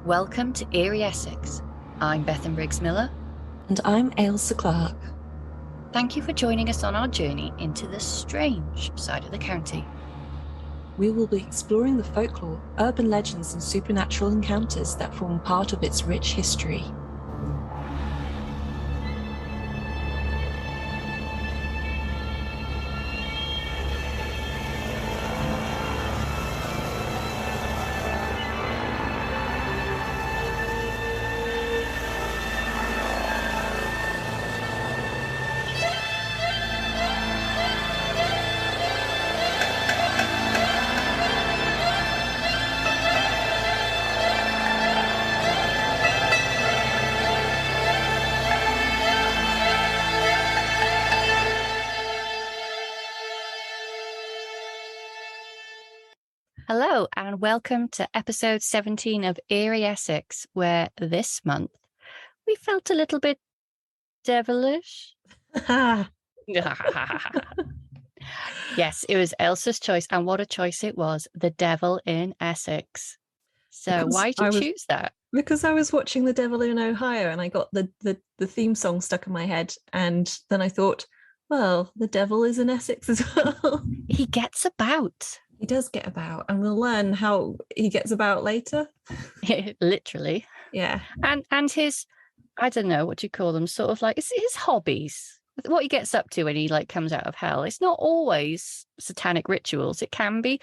Welcome to Eerie Essex. I'm Bethan Briggs-Miller. And I'm Ailsa Clark. Thank you for joining us on our journey into the strange side of the county. We will be exploring the folklore, urban legends and supernatural encounters that form part of its rich history. Hello and welcome to episode 17 of Eerie Essex, where this month we felt a little bit devilish. Yes, it was Elsa's choice, and what a choice it was, The Devil in Essex. So why did you choose that? Because I was watching The Devil in Ohio and I got the theme song stuck in my head, and then I thought, well, the devil is in Essex as well. He gets about. He does get about, and we'll learn how he gets about later. Literally. Yeah. And his, I don't know, what do you call them? Sort of like, it's his hobbies. What he gets up to when he like comes out of hell. It's not always satanic rituals. It can be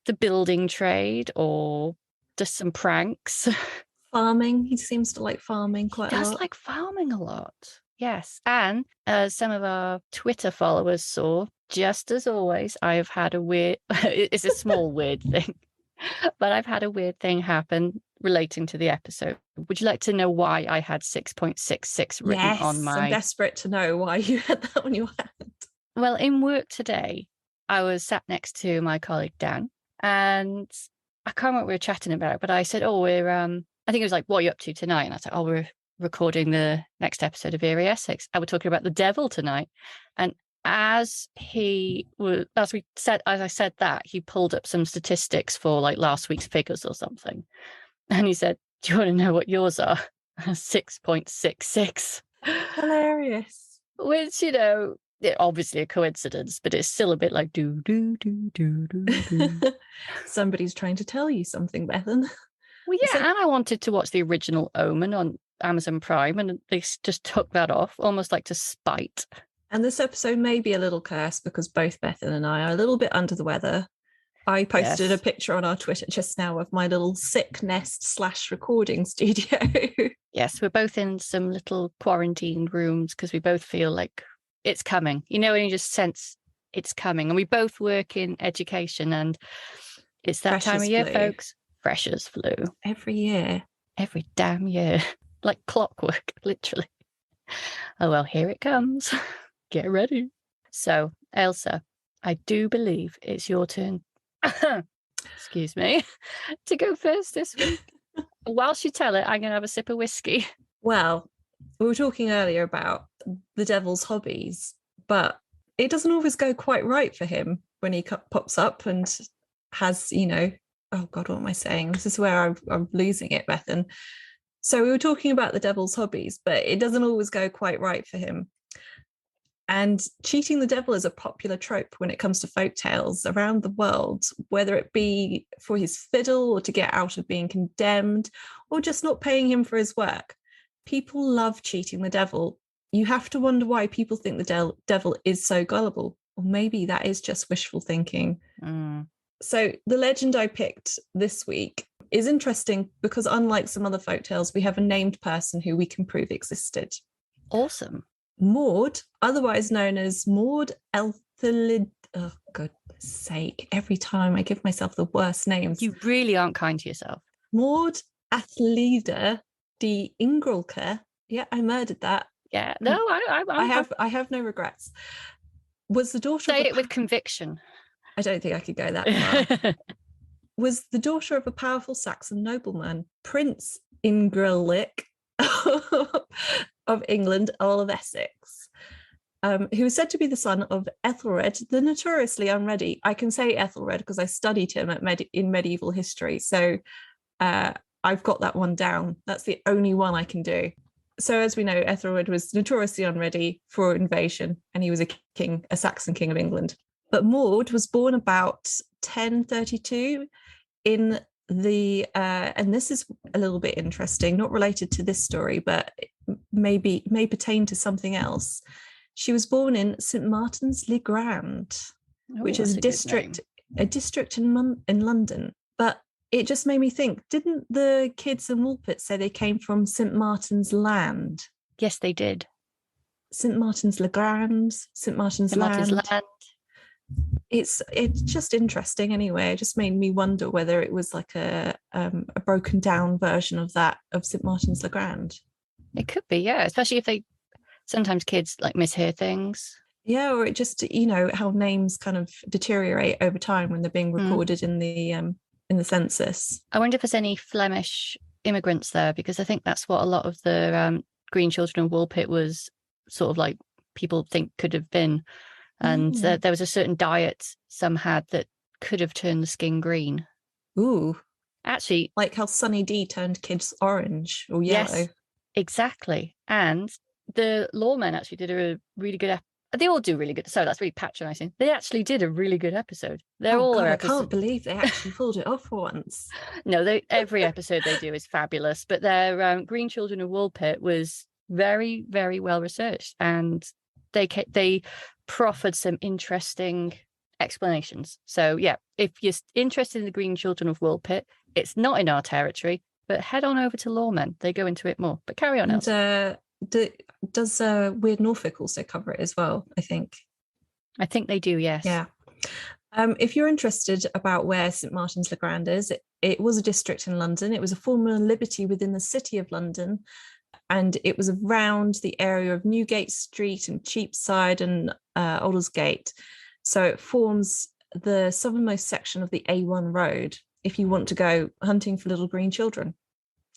the building trade or just some pranks. Farming. He seems to like farming quite a lot. He does like farming a lot. Yes. And as some of our Twitter followers saw, just as always, I've had a weird, it's a small weird thing, but I've had a weird thing happen relating to the episode. Would you like to know why I had 6.66 written on my... I'm desperate to know why you had that on your hand. Well, in work today, I was sat next to my colleague, Dan, and I can't remember what we were chatting about, but I said, I think it was like, what are you up to tonight? And I said, we're recording the next episode of Eerie Essex, and we're talking about the devil tonight. And as I said that, he pulled up some statistics for like last week's figures or something. And he said, do you want to know what yours are? 6.66. Hilarious. Which, obviously a coincidence, but it's still a bit like do. Somebody's trying to tell you something, Bethan. Well, yeah, and I wanted to watch the original Omen on Amazon Prime, and they just took that off, almost like to spite. And this episode may be a little cursed because both Bethan and I are a little bit under the weather. I posted a picture on our Twitter just now of my little sick nest / recording studio. Yes, we're both in some little quarantined rooms because we both feel like it's coming. When you just sense it's coming. And we both work in education, and it's that time of year, folks. Fresh as flu. Every year. Every damn year. Like clockwork, literally. Oh, well, here it comes. Get ready. So, Ailsa, I do believe it's your turn. Excuse me. To go first this week. Whilst you tell it, I'm going to have a sip of whiskey. Well, we were talking earlier about the devil's hobbies, but it doesn't always go quite right for him when he pops up and has, oh God, what am I saying? This is where I'm losing it, Bethan. So we were talking about the devil's hobbies, but it doesn't always go quite right for him. And cheating the devil is a popular trope when it comes to folk tales around the world, whether it be for his fiddle or to get out of being condemned or just not paying him for his work. People love cheating the devil. You have to wonder why people think the devil is so gullible, or maybe that is just wishful thinking. So the legend I picked this week is interesting because unlike some other folktales, we have a named person who we can prove existed. Awesome. Maud, otherwise known as Maud Elthelid. Oh, goodness sake. Every time I give myself the worst names. You really aren't kind to yourself. Maud Athlida de Ingrelke. Yeah, I murdered that. Yeah, no, I have no regrets. Was the daughter say it with conviction. I don't think I could go that far. Was the daughter of a powerful Saxon nobleman, Prince Ingrellic of England, Earl of Essex. who is said to be the son of Ethelred, the notoriously unready. I can say Ethelred because I studied him in medieval history. So I've got that one down. That's the only one I can do. So as we know, Ethelred was notoriously unready for invasion, and he was a Saxon king of England. But Maud was born about 1032 in the, and this is a little bit interesting, not related to this story, but may pertain to something else. She was born in St Martin's le Grand, which is a district in London. But it just made me think, didn't the kids in Woolpit say they came from St Martin's Land? Yes, they did. St Martin's le Grand, St Martin's Land. It's just interesting anyway. It just made me wonder whether it was like a broken down version of that, of St Martin's le Grand. It could be, yeah, especially if they sometimes kids like mishear things. Yeah, or it just, how names kind of deteriorate over time when they're being recorded in the census. I wonder if there's any Flemish immigrants there, because I think that's what a lot of the Green Children of Woolpit was sort of like people think could have been. And there was a certain diet some had that could have turned the skin green. Ooh. Actually. Like how Sunny D turned kids orange or yellow. Yes, exactly. And the lawmen actually did a really good they all do really good. So that's really patronizing. They actually did a really good episode. I can't believe they actually pulled it off for once. No, every episode they do is fabulous. But their Green Children of Woolpit was very, very well researched, and they proffered some interesting explanations. So yeah, if you're interested in the Green Children of Woolpit, it's not in our territory, but head on over to Lawmen. They go into it more. But carry on, Elsa. Does Weird Norfolk also cover it as well? I think they do, yes. Yeah. If you're interested about where St Martin's le Grand is, it was a district in London. It was a former liberty within the City of London, and it was around the area of Newgate Street and Cheapside and Aldersgate. So it forms the southernmost section of the A1 road if you want to go hunting for little green children.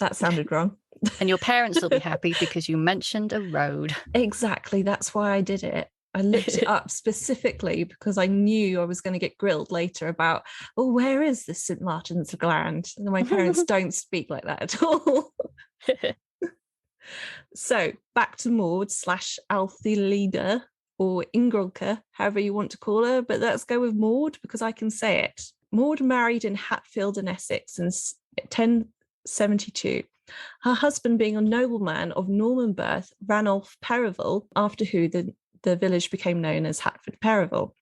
That sounded wrong. And your parents will be happy because you mentioned a road. Exactly. That's why I did it. I looked it up specifically because I knew I was going to get grilled later about, where is this St Martin's le Grand? And my parents don't speak like that at all. So back to Maud / Althilda, or Ingrilka, however you want to call her, but let's go with Maud because I can say it. Maud married in Hatfield in Essex in 1072. Her husband, being a nobleman of Norman birth, Ranulph Perivale, after who the village became known as Hatford Perivale.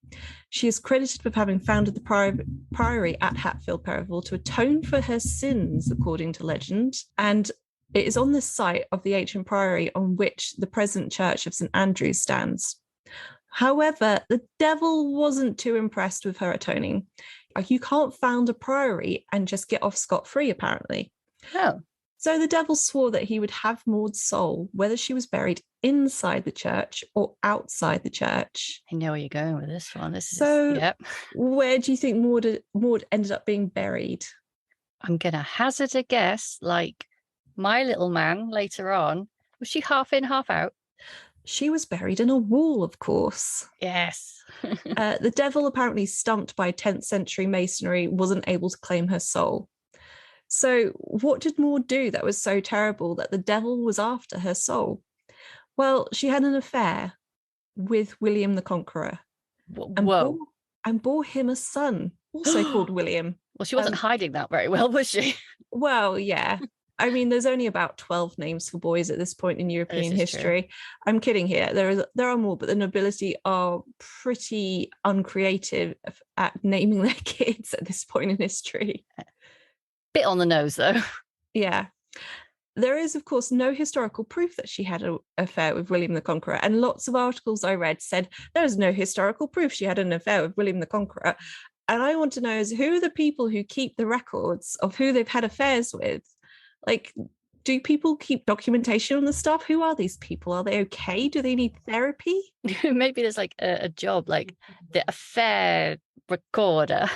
She is credited with having founded the priory at Hatfield Perivale to atone for her sins, according to legend, and it is on this site of the ancient priory on which the present church of St Andrews stands. However, the devil wasn't too impressed with her atoning. You can't found a priory and just get off scot-free, apparently. Oh. So the devil swore that he would have Maud's soul, whether she was buried inside the church or outside the church. I know where you're going with this one. Where do you think Maud ended up being buried? I'm going to hazard a guess, like My Little Man later on. Was she half in, half out? She was buried in a wall, of course. Yes. The devil, apparently stumped by 10th century masonry, wasn't able to claim her soul. So what did Maud do that was so terrible that the devil was after her soul? Well, she had an affair with William the Conqueror. And bore him a son, also called William. Well, she wasn't hiding that very well, was she? Well, yeah. I mean, there's only about 12 names for boys at this point in European history. True. I'm kidding here. There are more, but the nobility are pretty uncreative at naming their kids at this point in history. Bit on the nose, though. Yeah. There is, of course, no historical proof that she had an affair with William the Conqueror. And lots of articles I read said there is no historical proof she had an affair with William the Conqueror. And I want to know is who are the people who keep the records of who they've had affairs with? Like, do people keep documentation on the stuff? Who are these people? Are they okay? Do they need therapy? Maybe there's like a job, like the affair recorder.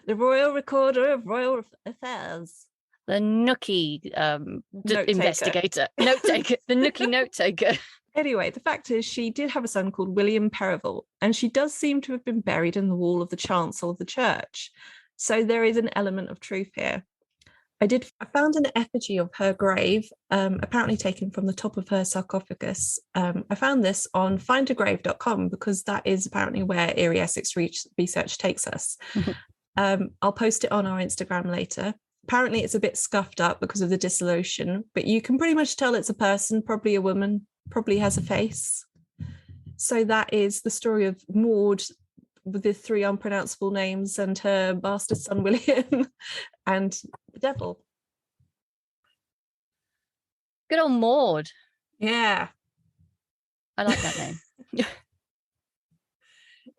The Royal Recorder of Royal Affairs. The nookie investigator. Note taker. The nookie note taker. Anyway, the fact is she did have a son called William Percival, and she does seem to have been buried in the wall of the chancel of the church. So there is an element of truth here. I found an effigy of her grave, apparently taken from the top of her sarcophagus. I found this on findagrave.com because that is apparently where Eerie Essex research takes us. I'll post it on our Instagram later. Apparently it's a bit scuffed up because of the dissolution, but you can pretty much tell it's a person, probably a woman, probably has a face. So that is the story of Maud with the 3 unpronounceable names and her bastard son William and the devil. Good old Maud. Yeah. I like that name.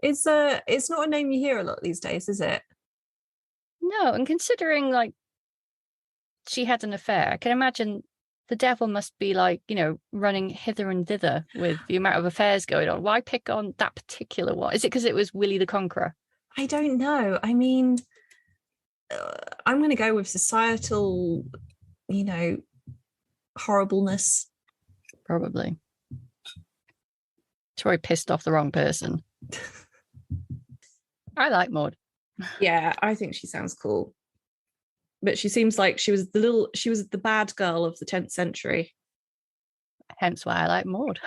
It's not a name you hear a lot these days, is it? No, and considering like she had an affair, I can imagine the devil must be like, running hither and thither with the amount of affairs going on. Why pick on that particular one? Is it because it was Willie the Conqueror? I don't know. I mean, I'm going to go with societal, horribleness. Probably. Troy pissed off the wrong person. I like Maud. Yeah, I think she sounds cool. But she seems like she was the bad girl of the 10th century. Hence why I like Maud.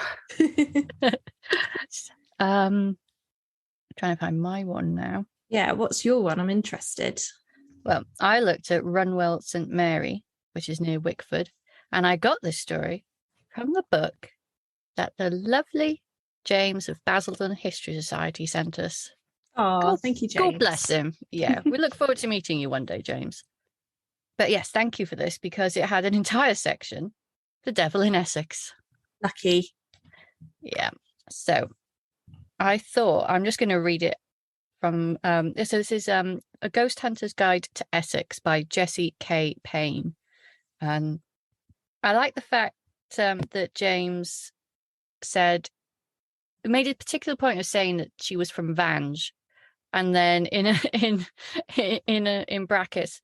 Trying to find my one now. Yeah, what's your one? I'm interested. Well, I looked at Runwell St Mary, which is near Wickford, and I got this story from the book that the lovely James of Basildon History Society sent us. Oh, thank you, James. God bless him. Yeah, we look forward to meeting you one day, James. But yes, thank you for this because it had an entire section, The Devil in Essex. Lucky. Yeah. So I thought I'm just going to read it from, so this is A Ghost Hunter's Guide to Essex by Jessie K. Payne. And I like the fact that James made a particular point of saying that she was from Vange. And then in brackets,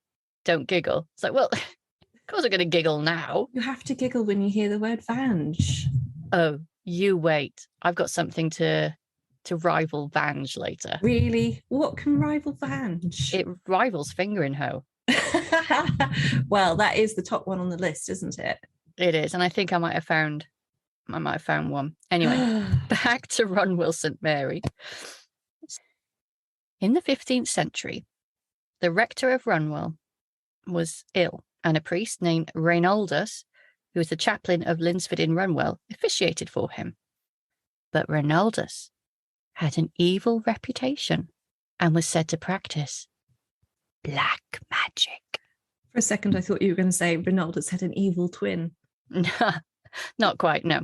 don't giggle. It's like, well, of course I'm going to giggle now. You have to giggle when you hear the word Vange. Oh, you wait. I've got something to rival Vange later. Really? What can rival Vange? It rivals Fingering Hoe. Well, that is the top one on the list, isn't it? It is. And I think I might have found one. Anyway, back to Runwell St Mary. In the 15th century, the rector of Runwell was ill, and a priest named Reinaldus, who was the chaplain of Linsford in Runwell, officiated for him. But Reinaldus had an evil reputation and was said to practice black magic. For a second, I thought you were going to say Reinaldus had an evil twin. Not quite, no.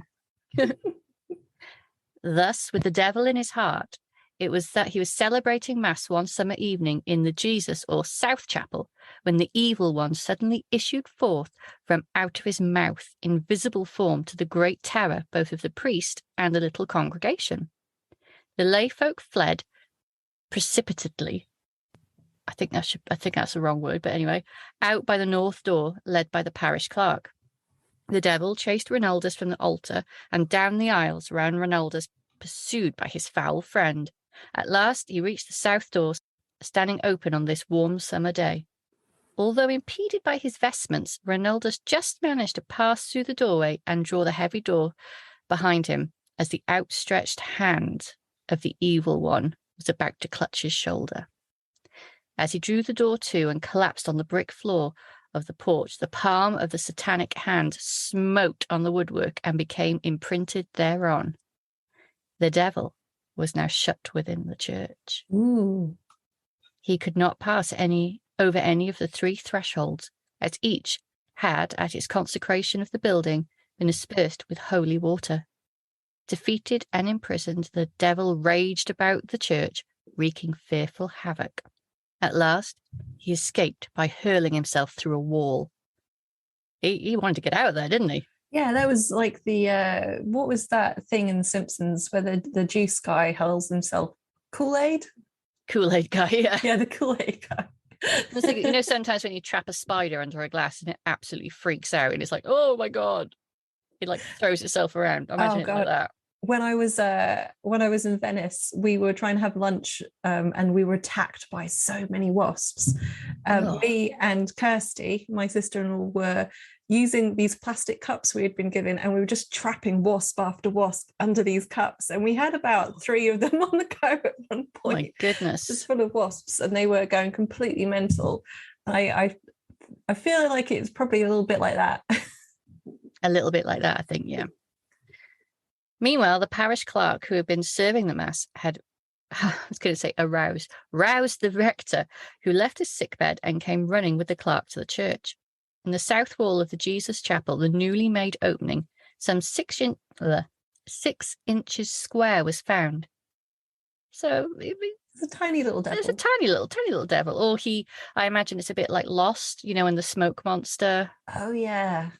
Thus, with the devil in his heart, it was that he was celebrating Mass one summer evening in the Jesus or South Chapel when the evil one suddenly issued forth from out of his mouth in visible form to the great terror both of the priest and the little congregation. The layfolk fled precipitately. I think that's the wrong word, but anyway, out by the north door led by the parish clerk. The devil chased Reinaldus from the altar and down the aisles round Reinaldus, pursued by his foul friend. At last he reached the south door, standing open on this warm summer day. Although impeded by his vestments, Reinaldus just managed to pass through the doorway and draw the heavy door behind him as the outstretched hand of the evil one was about to clutch his shoulder. As he drew the door to and collapsed on the brick floor of the porch, the palm of the satanic hand smote on the woodwork and became imprinted thereon. The devil was now shut within the church. Ooh. He could not pass over any of the 3 thresholds, as each had, at its consecration of the building, been aspersed with holy water. Defeated and imprisoned, the devil raged about the church, wreaking fearful havoc. At last, he escaped by hurling himself through a wall. He wanted to get out of there, didn't he? Yeah, that was like the what was that thing in The Simpsons where the juice guy hurls himself? Kool-Aid? Kool-Aid guy, yeah. Yeah, the Kool-Aid guy. It's like, sometimes when you trap a spider under a glass and it absolutely freaks out and it's like, oh my God. It like throws itself around. Oh Imagine it like God. that. When I was in Venice, we were trying to have lunch, and we were attacked by so many wasps. Oh, Me and Kirsty, my sister-in-law, were using these plastic cups we had been given, and we were just trapping wasp after wasp under these cups. And we had about 3 of them on the go at one my point, just goodness. full of wasps, and they were going completely mental. I feel like it's probably a little bit like that. A little bit like that, I think, yeah. Meanwhile, the parish clerk who had been serving the mass had, I was going to say roused the rector, who left his sickbed and came running with the clerk to the church. In the south wall of the Jesus Chapel, the newly made opening, some 6 inches square, was found. So It's a tiny little there's a devil. tiny little devil. Or I imagine it's a bit like Lost, in the smoke monster. Oh yeah.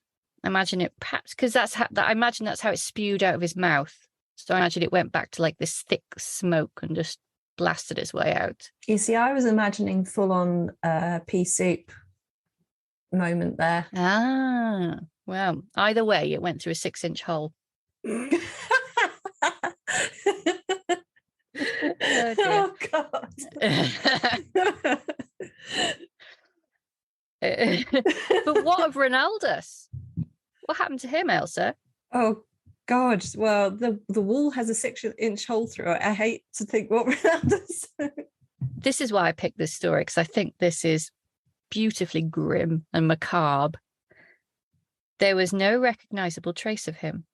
Imagine it perhaps because I imagine that's how it spewed out of his mouth. So I imagine it went back to like this thick smoke and just blasted its way out. You see, I was imagining full on pea soup moment there. Ah, well, either way, it went through a 6-inch hole. Oh dear. Oh God. But what of Ronaldus? What happened to him, Elsa? Oh God. Well, the wall has a 6-inch hole through it. I hate to think what Ronaldo's. This is why I picked this story, because I think this is beautifully grim and macabre. There was no recognizable trace of him.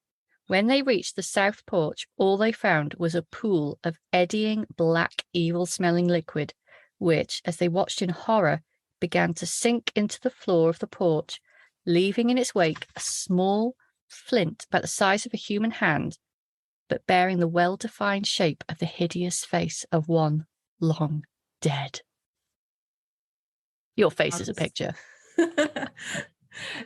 When they reached the south porch, all they found was a pool of eddying, black, evil-smelling liquid, which, as they watched in horror, began to sink into the floor of the porch, leaving in its wake a small flint about the size of a human hand, but bearing the well-defined shape of the hideous face of one long dead. Your face is a picture.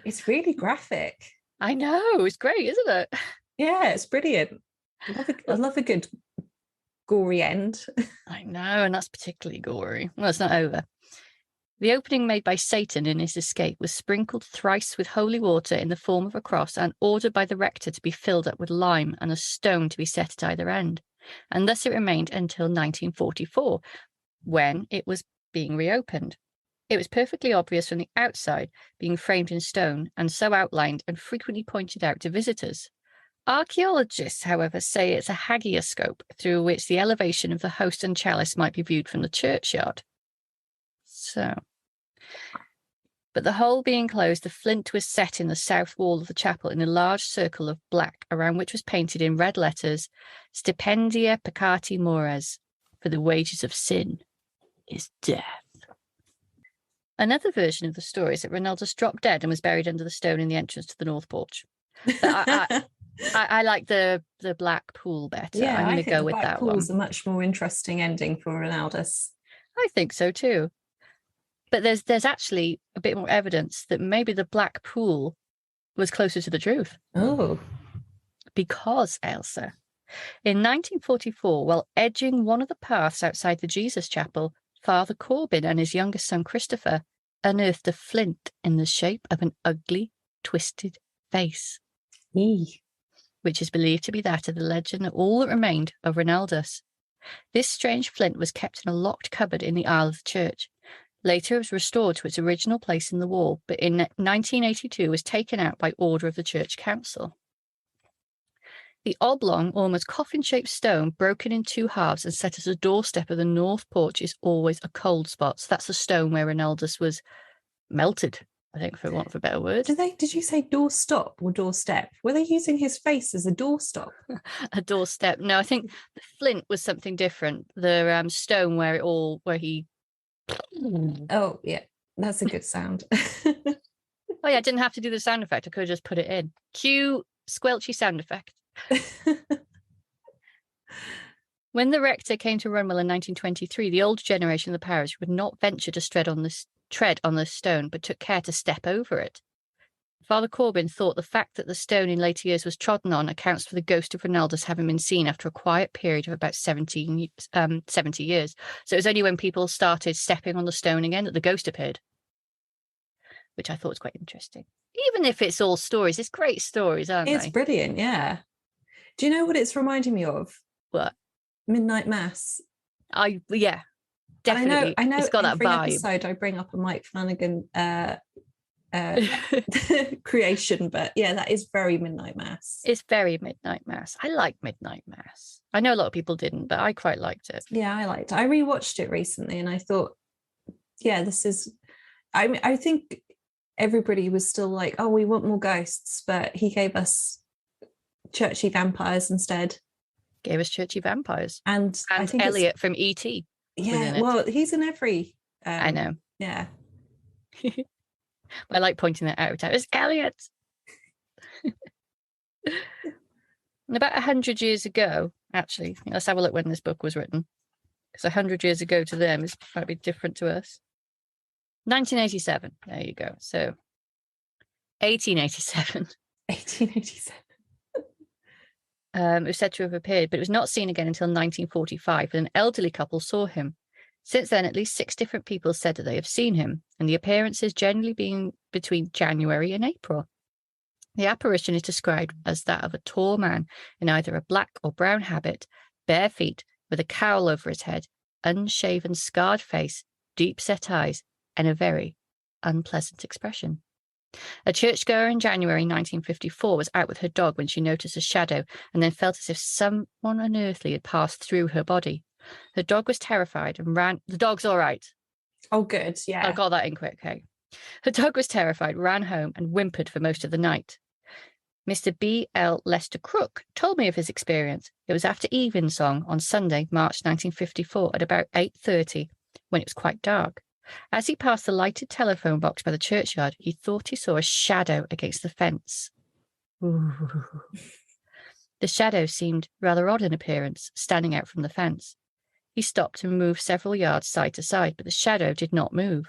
It's really graphic. I know, it's great, isn't it? Yeah, it's brilliant. I love a good gory end. I know, and that's particularly gory. Well, it's not over. The opening made by Satan in his escape was sprinkled thrice with holy water in the form of a cross and ordered by the rector to be filled up with lime and a stone to be set at either end. And thus it remained until 1944, when it was being reopened. It was perfectly obvious from the outside, being framed in stone and so outlined and frequently pointed out to visitors. Archaeologists, however, say it's a hagioscope through which the elevation of the host and chalice might be viewed from the churchyard. But the hole being closed, the flint was set in the south wall of the chapel in a large circle of black, around which was painted in red letters, Stipendia peccati mores, for the wages of sin is death. Another version of the story is that Ronaldus dropped dead and was buried under the stone in the entrance to the north porch. But I like the black pool better. Yeah, I'm going to go the with black that pool one. is a much more interesting ending for Ronaldus. I think so too. But there's actually a bit more evidence that maybe the black pool was closer to the truth. Oh. Because, Elsa, in 1944, while edging one of the paths outside the Jesus Chapel, Father Corbin and his youngest son Christopher unearthed a flint in the shape of an ugly, twisted face, which is believed to be that of the legend that all that remained of Ronaldus. This strange flint was kept in a locked cupboard in the aisle of the church. Later, it was restored to its original place in the wall, but in 1982 was taken out by order of the church council. The oblong, almost coffin-shaped stone, broken in 2 halves and set as a doorstep of the north porch, is always a cold spot. So that's the stone where Ronaldus was melted, I think, for want of a better word. Did you say doorstop or doorstep? Were they using his face as a doorstop? A doorstep. No, I think the flint was something different. The stone where he. Oh yeah, that's a good sound. Oh yeah, I didn't have to do the sound effect. I could have just put it in. Cue squelchy sound effect. When the rector came to Runwell in 1923, the older generation of the parish would not venture to tread on the stone, but took care to step over it. Father Corbin thought the fact that the stone in later years was trodden on accounts for the ghost of Ronaldus having been seen after a quiet period of about 70 years. So it was only when people started stepping on the stone again that the ghost appeared, which I thought was quite interesting. Even if it's all stories, it's great stories, aren't It's they? brilliant, yeah. Do you know what it's reminding me of? But Midnight Mass. yeah, definitely. I know It's got that every vibe. episode I bring up a Mike Flanagan creation, but yeah, that is very Midnight Mass. It's very Midnight Mass. I like Midnight Mass. I know a lot of people didn't, but I quite liked it. Yeah, I liked it. I rewatched it recently and I thought, yeah, this is, I think everybody was still like, oh, we want more ghosts, but he gave us churchy vampires instead. Gave us churchy vampires. And I And think Elliot from E.T. yeah, well, he's in every. I know. Yeah. I like pointing that out every time. It's Elliot. And about 100 years ago, actually, let's have a look when this book was written. Because 100 years ago to them is might be different to us. 1987. There you go. So 1887. 1887. It was said to have appeared, but it was not seen again until 1945, when an elderly couple saw him. Since then, at least 6 different people said that they have seen him, and the appearances generally being between January and April. The apparition is described as that of a tall man in either a black or brown habit, bare feet, with a cowl over his head, unshaven, scarred face, deep-set eyes, and a very unpleasant expression. A churchgoer in January 1954 was out with her dog when she noticed a shadow and then felt as if someone unearthly had passed through her body. Her dog was terrified and ran. The dog's all right. Oh, good. Yeah. I got that in quick. Okay. Her dog was terrified, ran home, and whimpered for most of the night. Mr. B. L. Lester Crook told me of his experience. It was after evensong on Sunday, March 1954, at about 8:30, when it was quite dark. As he passed the lighted telephone box by the churchyard, he thought he saw a shadow against the fence. Ooh. The shadow seemed rather odd in appearance, standing out from the fence. He stopped and moved several yards side to side, but the shadow did not move.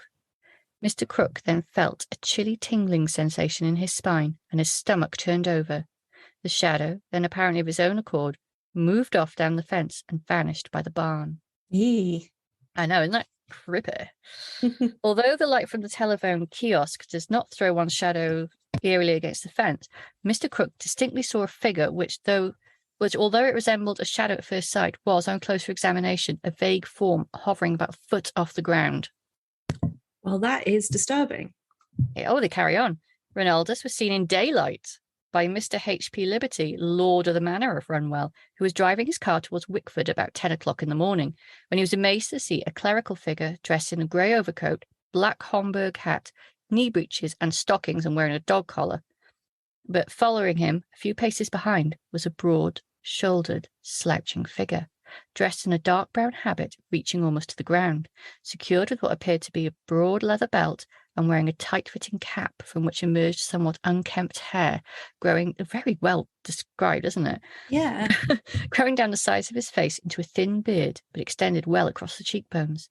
Mr. Crook then felt a chilly tingling sensation in his spine, and his stomach turned over. The shadow, then apparently of his own accord, moved off down the fence and vanished by the barn. Yee. I know, isn't that creepy? Although the light from the telephone kiosk does not throw one's shadow eerily against the fence, Mr. Crook distinctly saw a figure which, although it resembled a shadow at first sight, was, on closer examination, a vague form hovering about a foot off the ground. Well, that is disturbing. Oh, they carry on. Ronaldus was seen in daylight by Mr. H.P. Liberty, Lord of the Manor of Runwell, who was driving his car towards Wickford about 10 o'clock in the morning, when he was amazed to see a clerical figure dressed in a grey overcoat, black Homburg hat, knee breeches and stockings, and wearing a dog collar. But following him, a few paces behind, was a broad-shouldered, slouching figure, dressed in a dark brown habit reaching almost to the ground, secured with what appeared to be a broad leather belt, and wearing a tight-fitting cap from which emerged somewhat unkempt hair, growing very well described, isn't it? Yeah. Growing down the sides of his face into a thin beard, but extended well across the cheekbones.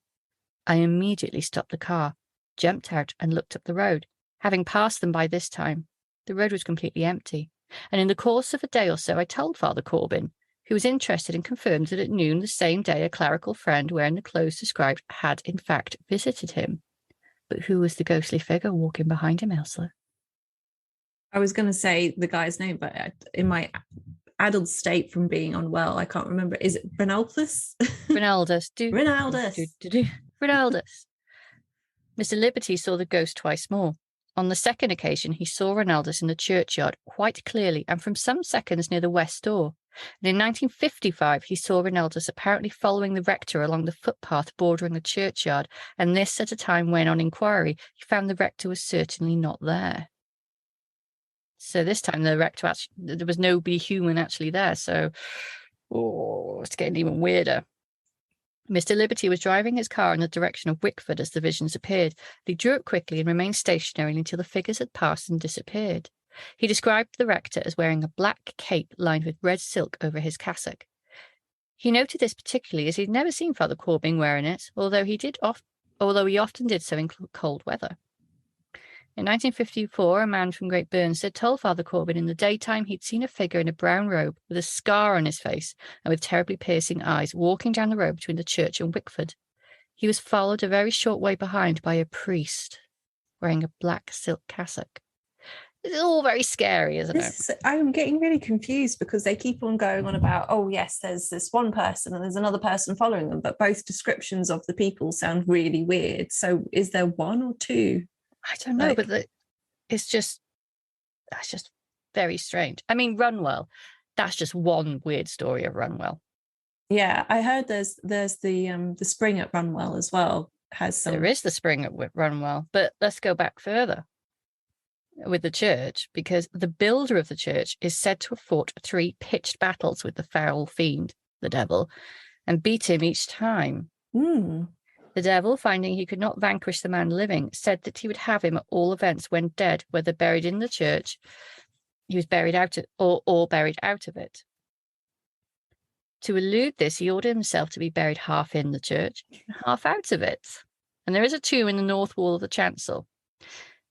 I immediately stopped the car, jumped out, and looked up the road. Having passed them by this time, the road was completely empty, and in the course of a day or so I told Father Corbin, who was interested and confirmed that at noon the same day a clerical friend wearing the clothes described had in fact visited him. But who was the ghostly figure walking behind him, Elsa? I was going to say the guy's name, but in my addled state from being unwell, I can't remember. Is it Ronaldus? Ronaldus. Ronaldus. Ronaldus. Mr. Liberty saw the ghost twice more. On the second occasion, he saw Ronaldus in the churchyard quite clearly and from some seconds near the west door. And in 1955, he saw Ronaldus apparently following the rector along the footpath bordering the churchyard, and this at a time when, on inquiry, he found the rector was certainly not there. So this time the rector actually, there was nobody human actually there. So, it's getting even weirder. Mr. Liberty was driving his car in the direction of Wickford as the visions appeared. He drew up quickly and remained stationary until the figures had passed and disappeared. He described the rector as wearing a black cape lined with red silk over his cassock. He noted this particularly as he'd never seen Father Corbin wearing it, although he often did so in cold weather. In 1954, a man from Great Burnstead told Father Corbin in the daytime he'd seen a figure in a brown robe with a scar on his face and with terribly piercing eyes walking down the road between the church and Wickford. He was followed a very short way behind by a priest. wearing a black silk cassock. It's all very scary, isn't it? I'm getting really confused because they keep on going on about, oh yes, there's this one person and there's another person following them, but both descriptions of the people sound really weird. So is there one or two? I don't know, but that's just very strange. I mean, Runwell, that's just one weird story of Runwell. Yeah, I heard there's the spring at Runwell as well. There is the spring at Runwell, but let's go back further with the church, because the builder of the church is said to have fought 3 pitched battles with the foul fiend, the devil, and beat him each time. The devil, finding he could not vanquish the man living, said that he would have him at all events when dead, whether buried in the church, he was buried out of, or buried out of it. To elude this, he ordered himself to be buried half in the church, half out of it. And there is a tomb in the north wall of the chancel,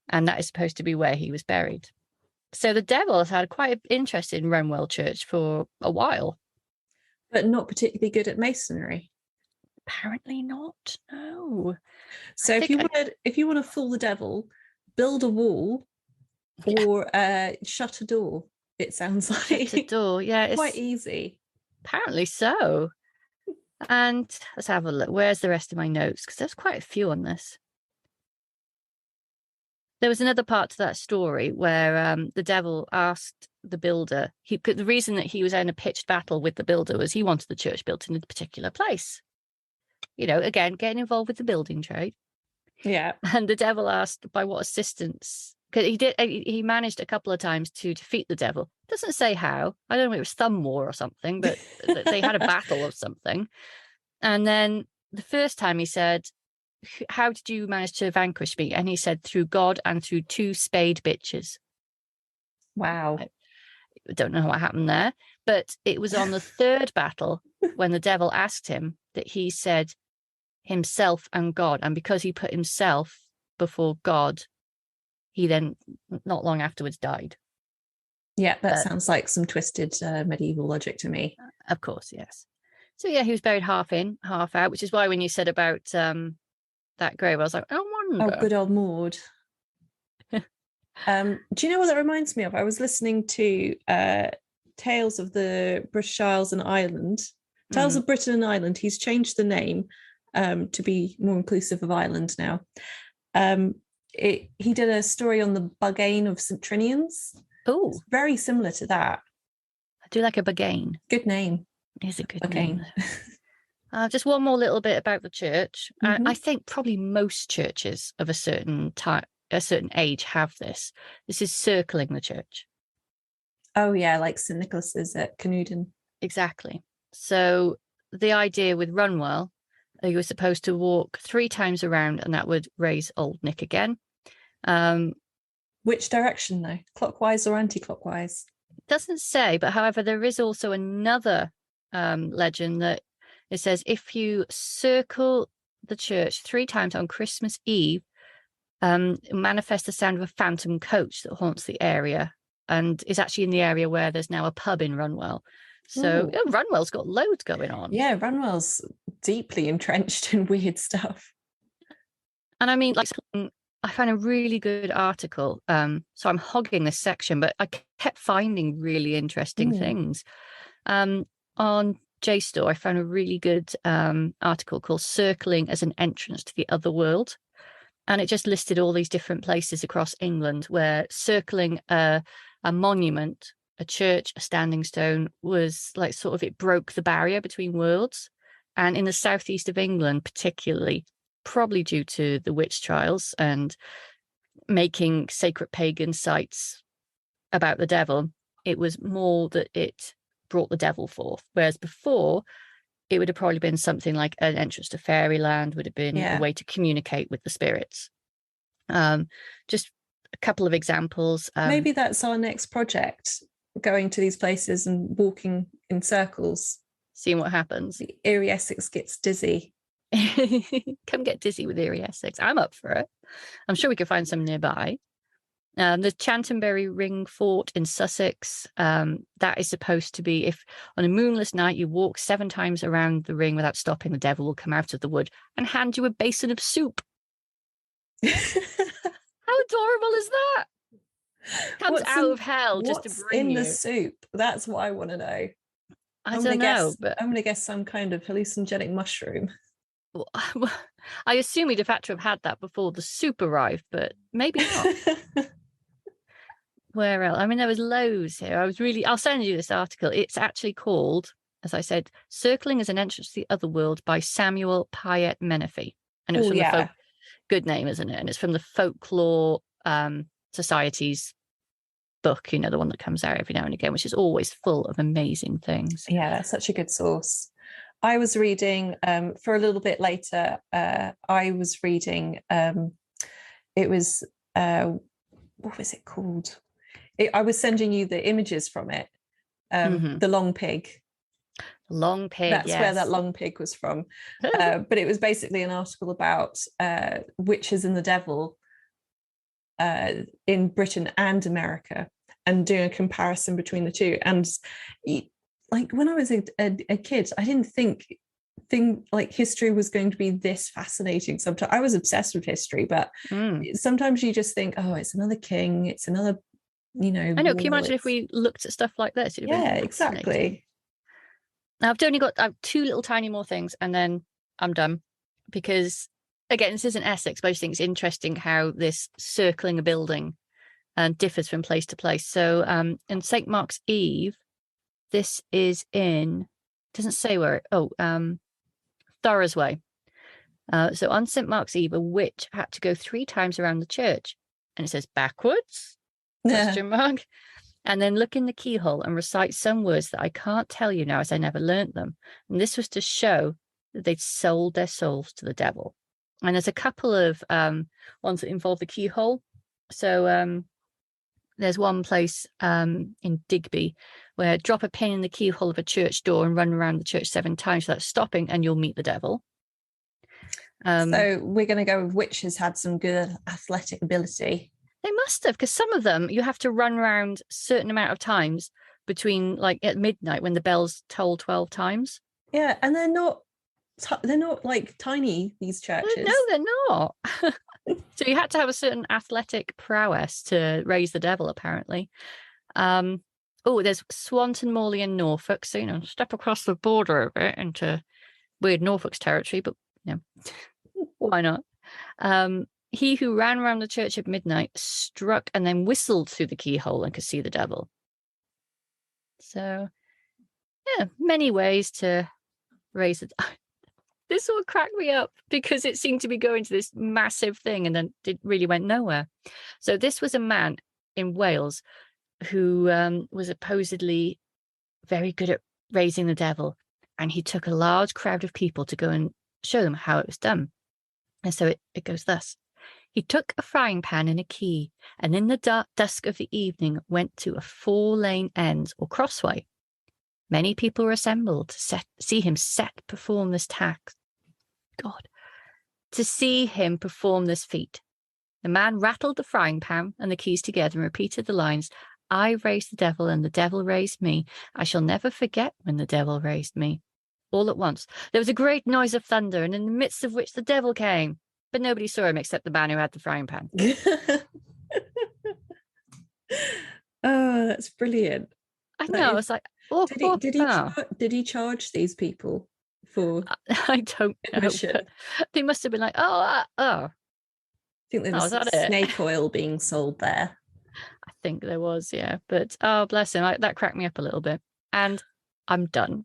and that is supposed to be where he was buried. So the devil has had quite an interest in Runwell Church for a while. But not particularly good at masonry. Apparently not, no. So if you want to fool the devil, build a wall or shut a door, it sounds like. Shut a door, yeah. It's quite easy. Apparently so. And let's have a look. Where's the rest of my notes? Because there's quite a few on this. There was another part to that story where the devil asked the builder, the reason that he was in a pitched battle with the builder was he wanted the church built in a particular place. You know, again, getting involved with the building trade. Yeah. And the devil asked by what assistance, because he managed a couple of times to defeat the devil. Doesn't say how. I don't know if it was thumb war or something, but they had a battle of something. And then the first time he said, how did you manage to vanquish me? And he said, through God and through 2 spade bitches. Wow. I don't know what happened there, but it was on the 3rd battle when the devil asked him that he said himself and God. And because he put himself before God, he then not long afterwards died. Yeah, that sounds like some twisted medieval logic to me. Of course, yes. So yeah, he was buried half in, half out, which is why when you said about that grave, I was like, I wonder. Oh, good old Maud. Do you know what that reminds me of? I was listening to Tales of the British Isles and Ireland. Tales of Britain and Ireland. He's changed the name to be more inclusive of Ireland now. He did a story on the Buggane of St. Trinian's. Oh, very similar to that. I do like a Buggane. Good name. It is a good name. Just one more little bit about the church. I think probably most churches of a certain type, a certain age, have this. This is circling the church. Oh yeah, like St. Nicholas's at Canewdon. Exactly. So the idea with Runwell, you were supposed to walk 3 times around, and that would raise Old Nick again. Which direction though? Clockwise or anti-clockwise? It doesn't say, but however, there is also another legend that it says if you circle the church 3 times on Christmas Eve, manifest the sound of a phantom coach that haunts the area and is actually in the area where there's now a pub in Runwell. So Runwell's got loads going on. Yeah, Runwell's deeply entrenched in weird stuff. And I mean, like, I found a really good article. So I'm hogging this section, but I kept finding really interesting things. On JSTOR, I found a really good article called Circling as an Entrance to the Other World. And it just listed all these different places across England where circling a monument, a church, a standing stone was like sort of, it broke the barrier between worlds. And in the southeast of England, particularly, probably due to the witch trials and making sacred pagan sites about the devil, it was more that it brought the devil forth. Whereas before, it would have probably been something like an entrance to fairyland, would have been a way to communicate with the spirits. Just a couple of examples. Maybe that's our next project, going to these places and walking in circles. Seeing what happens. The Eerie Essex gets dizzy. Come get dizzy with Eerie Essex. I'm up for it. I'm sure we could find some nearby. The Chantonbury Ring Fort in Sussex, that is supposed to be, if on a moonless night you walk 7 times around the ring without stopping, the devil will come out of the wood and hand you a basin of soup. How adorable is that? Comes What's out in of hell just to what's bring in the you. soup? That's what I want to know. I don't know, but I'm gonna guess some kind of hallucinogenic mushroom. I assume we'd have had to have had that before the soup arrived, but maybe not. Where else? I mean, there was loads here. I'll send you this article. It's actually called, as I said, Circling as an Entrance to the Otherworld by Samuel Pyatt Menifee. And it was Oh from the yeah. good name, isn't it? And it's from the Folklore Society's book, the one that comes out every now and again, which is always full of amazing things. Yeah, that's such a good source. I was reading for a little bit later. I was reading. It was what was it called? I was sending you the images from it. The long pig. Long pig. That's yes. where that long pig was from. But it was basically an article about witches and the devil in Britain and America, and doing a comparison between the two. And like when I was a kid, I didn't think like history was going to be this fascinating. Sometimes I was obsessed with history, but sometimes you just think, oh, it's another king, it's another, I know. Can you imagine if we looked at stuff like this? Yeah, exactly. Now I've only got two little tiny more things, and then I'm done. Because again, this isn't Essex, but I just think it's interesting how this circling a building differs from place to place. So in St. Mark's Eve, this is in, doesn't say where, Thurrows Way. So on St. Mark's Eve, a witch had to go 3 times around the church. And it says backwards, question mark. And then look in the keyhole and recite some words that I can't tell you now as I never learnt them. And this was to show that they'd sold their souls to the devil. And there's a couple of ones that involve the keyhole. So there's one place in Digby where drop a pin in the keyhole of a church door and run around the church 7 times without stopping, and you'll meet the devil. So we're going to go with witches had some good athletic ability. They must have, because some of them you have to run around a certain amount of times between, like at midnight when the bells toll 12 times. Yeah, and they're not like tiny, these churches. No, they're not. So you had to have a certain athletic prowess to raise the devil, apparently. There's Swanton Morley in Norfolk, so step across the border a bit into weird Norfolk's territory, but why not? He who ran around the church at midnight struck and then whistled through the keyhole and could see the devil. So, yeah, many ways to raise it. This will crack me up because it seemed to be going to this massive thing and then it really went nowhere. So this was a man in Wales who was supposedly very good at raising the devil. And he took a large crowd of people to go and show them how it was done. And so it goes thus. He took a frying pan and a key, and in the dark dusk of the evening went to a 4-lane end or crossway. Many people were assembled to see him perform this task. To see him perform this feat. The man rattled the frying pan and the keys together and repeated the lines, I raised the devil and the devil raised me. I shall never forget when the devil raised me. All at once, there was a great noise of thunder, and in the midst of which the devil came. But nobody saw him except the man who had the frying pan. Oh, that's brilliant. I know. It's like, did he charge these people for? I don't know. They must have been like, I think there was snake oil being sold there. I think there was, yeah. But bless him, that cracked me up a little bit. And I'm done.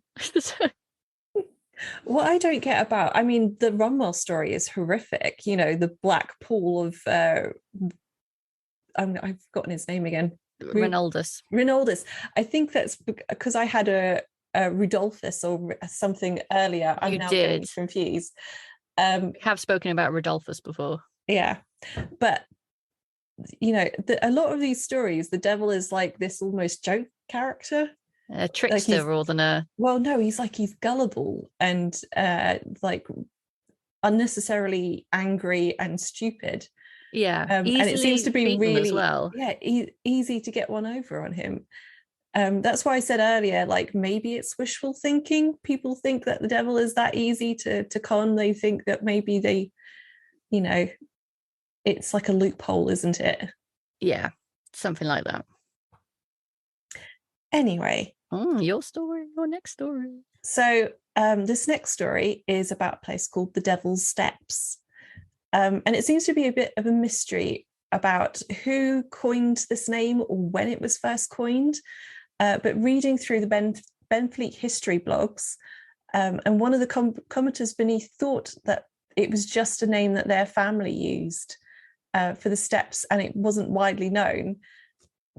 What I don't get about, I mean, the Runwell story is horrific. The black pool of, I've forgotten his name again. Rinaldus. I think that's because I had a Rudolphus or something earlier. I'm now getting confused. We have spoken about Rudolphus before. Yeah. But, a lot of these stories, the devil is like this almost joke character. A trickster rather than a... Well, no, he's gullible and like unnecessarily angry and stupid. Yeah, and it seems to be really as well. Yeah, easy to get one over on him. That's why I said earlier, like maybe it's wishful thinking. People think that the devil is that easy to con. They think that maybe they, it's like a loophole, isn't it? Yeah, something like that. Anyway, Your story, your next story. so this next story is about a place called the Devil's Steps. And it seems to be a bit of a mystery about who coined this name or when it was first coined. But reading through the Benfleet history blogs, and one of the commenters beneath thought that it was just a name that their family used for the steps, and it wasn't widely known.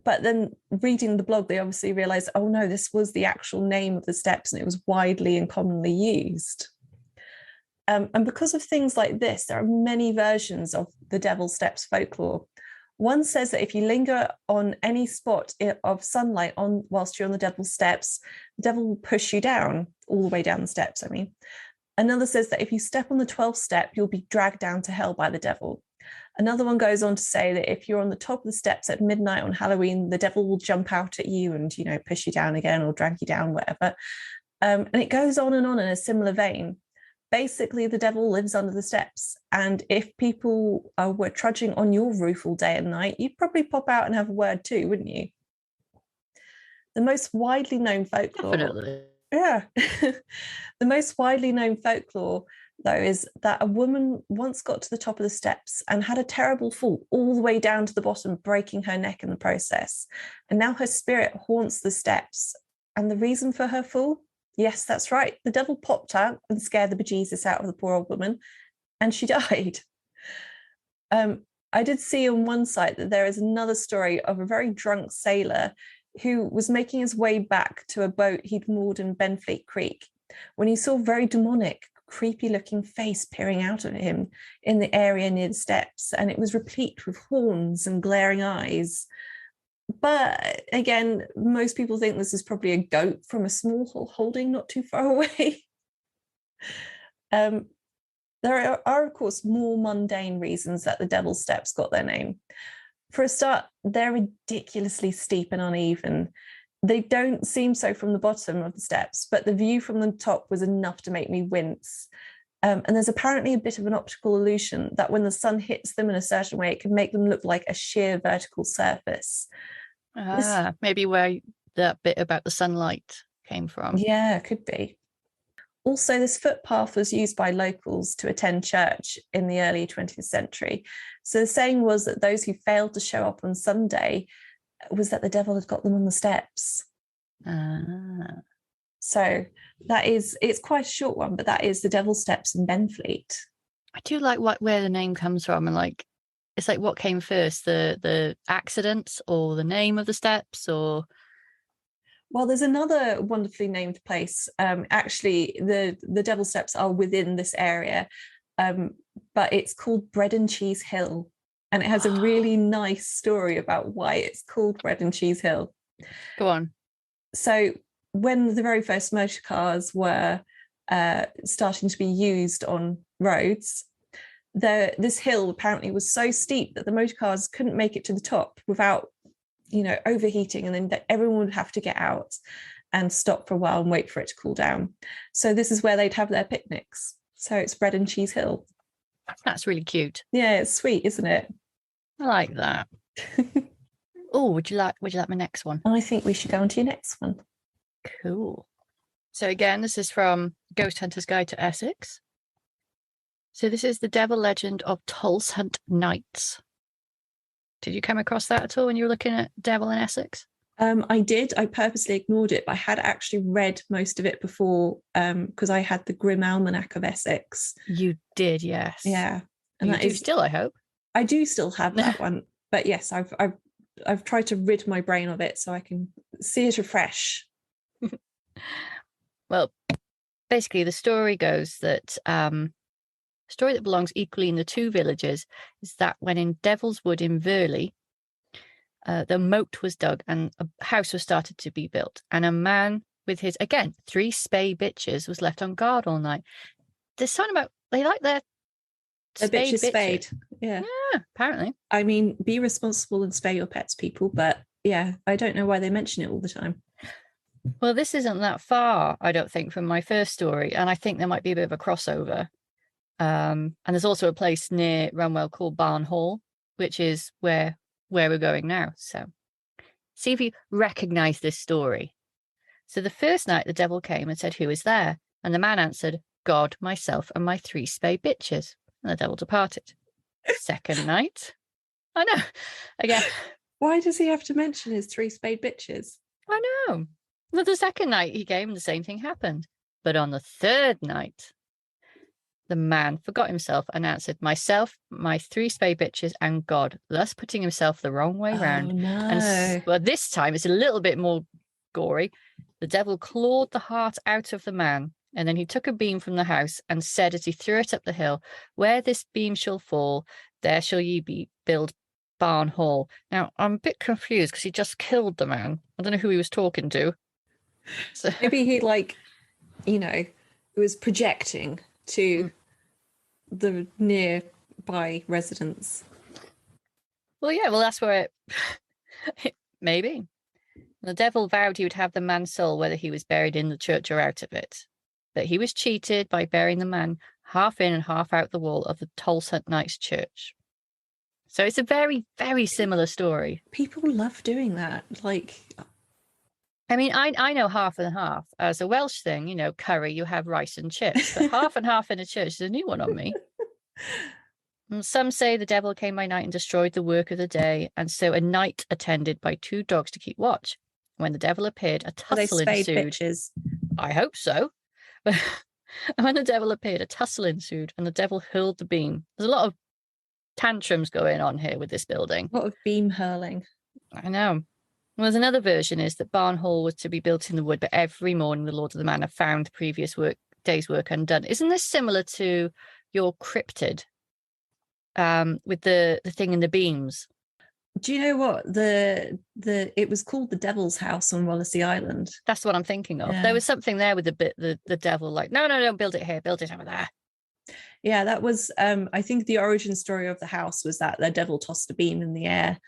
But then reading the blog, they obviously realized, oh no, this was the actual name of the steps, and it was widely and commonly used. And because of things like this, there are many versions of the Devil's Steps folklore. One says that if you linger on any spot of sunlight whilst you're on the Devil's Steps, the devil will push you down, all the way down the steps, I mean. Another says that if you step on the 12th step, you'll be dragged down to hell by the devil. Another one goes on to say that if you're on the top of the steps at midnight on Halloween, the devil will jump out at you and, push you down again or drag you down, whatever. And it goes on in a similar vein. Basically, the devil lives under the steps. And if people were trudging on your roof all day and night, you'd probably pop out and have a word too, wouldn't you? The most widely known folklore. Definitely. Yeah. The most widely known folklore, though, is that a woman once got to the top of the steps and had a terrible fall all the way down to the bottom, breaking her neck in the process. And now her spirit haunts the steps. And the reason for her fall? Yes, that's right. The devil popped out and scared the bejesus out of the poor old woman, and she died. I did see on one site that there is another story of a very drunk sailor who was making his way back to a boat he'd moored in Benfleet Creek when he saw a very demonic, creepy-looking face peering out of him in the area near the steps, and it was replete with horns and glaring eyes. But again, most people think this is probably a goat from a small holding not too far away. There are, of course, more mundane reasons that the Devil's Steps got their name. For a start, they're ridiculously steep and uneven. They don't seem so from the bottom of the steps, but the view from the top was enough to make me wince. And there's apparently a bit of an optical illusion that when the sun hits them in a certain way, it can make them look like a sheer vertical surface. Maybe where that bit about the sunlight came from. Yeah, could be. Also, this footpath was used by locals to attend church in the early 20th century. So the saying was that those who failed to show up on Sunday was that the devil had got them on the steps. So it's quite a short one, but that is the Devil's Steps in Benfleet. I do like where the name comes from, and it's like what came first, the accidents or the name of the steps, or... Well, there's another wonderfully named place. Actually, the Devil's Steps are within this area, but it's called Bread and Cheese Hill, and it has a really nice story about why it's called Bread and Cheese Hill. Go on. So when the very first motor cars were starting to be used on roads, this hill apparently was so steep that the motor cars couldn't make it to the top without overheating, and then everyone would have to get out and stop for a while and wait for it to cool down. So this is where they'd have their picnics. So it's Bread and Cheese Hill. That's really cute. Yeah, it's sweet, isn't it? I like that. Oh, would you like my next one? I think we should go on to your next one. Cool. So again, this is from Ghost Hunter's Guide to Essex. So this is the devil legend of Tolshunt Knights. Did you come across that at all when you were looking at Devil in Essex? I did. I purposely ignored it, but I had actually read most of it before because I had the Grim Almanac of Essex. You did, yes. Yeah, and you do still, I hope. I do still have that one, but yes, I've tried to rid my brain of it so I can see it afresh. Well, basically, the story goes that story that belongs equally in the two villages is that when in Devil's Wood in Verley, the moat was dug and a house was started to be built, and a man with his, again, 3 spay bitches was left on guard all night. There's something about they like their bitches spayed. Yeah, apparently. I mean, be responsible and spay your pets, people, but yeah, I don't know why they mention it all the time. Well, this isn't that far, I don't think, from my first story, and I think there might be a bit of a crossover. And there's also a place near Runwell called Barn Hall, which is where we're going now. So see if you recognize this story. So the first night the devil came and said, "Who is there?" And the man answered, "God, myself, and my 3 spay bitches." And the devil departed. Second night, I know. Again, Why does he have to mention his 3 spade bitches? I know. Well, the second night he came and the same thing happened. But on the third night, the man forgot himself and answered, "Myself, my 3 spay bitches, and God," thus putting himself the wrong way round. No. And well, this time it's a little bit more gory. The devil clawed the heart out of the man, and then he took a beam from the house and said as he threw it up the hill, "Where this beam shall fall, there shall ye build Barn Hall." Now, I'm a bit confused because he just killed the man. I don't know who he was talking to. So maybe he was projecting to the nearby residents. well, yeah, well, that's where maybe. The devil vowed he would have the man's soul whether he was buried in the church or out of it. But he was cheated by burying the man half in and half out the wall of the Toll St. Knight's church. So it's a very, very similar story. People love doing that. I mean, I know half and half. As a Welsh thing, curry, you have rice and chips. But half and half in a church is a new one on me. And some say the devil came by night and destroyed the work of the day. And so a night attended by 2 dogs to keep watch. When the devil appeared, a tussle ensued. Bitches? I hope so. But when the devil appeared, a tussle ensued, and the devil hurled the beam. There's a lot of tantrums going on here with this building. A lot of beam hurling. I know. Well, there's another version is that Barn Hall was to be built in the wood, but every morning the Lord of the Manor found the previous day's work undone. Isn't this similar to your cryptid with the thing in the beams? Do you know what it was called the Devil's House on Wallasey Island? That's what I'm thinking of. Yeah. There was something there with the devil, like, no, don't build it here, build it over there. Yeah, that was I think the origin story of the house was that the devil tossed a beam in the air.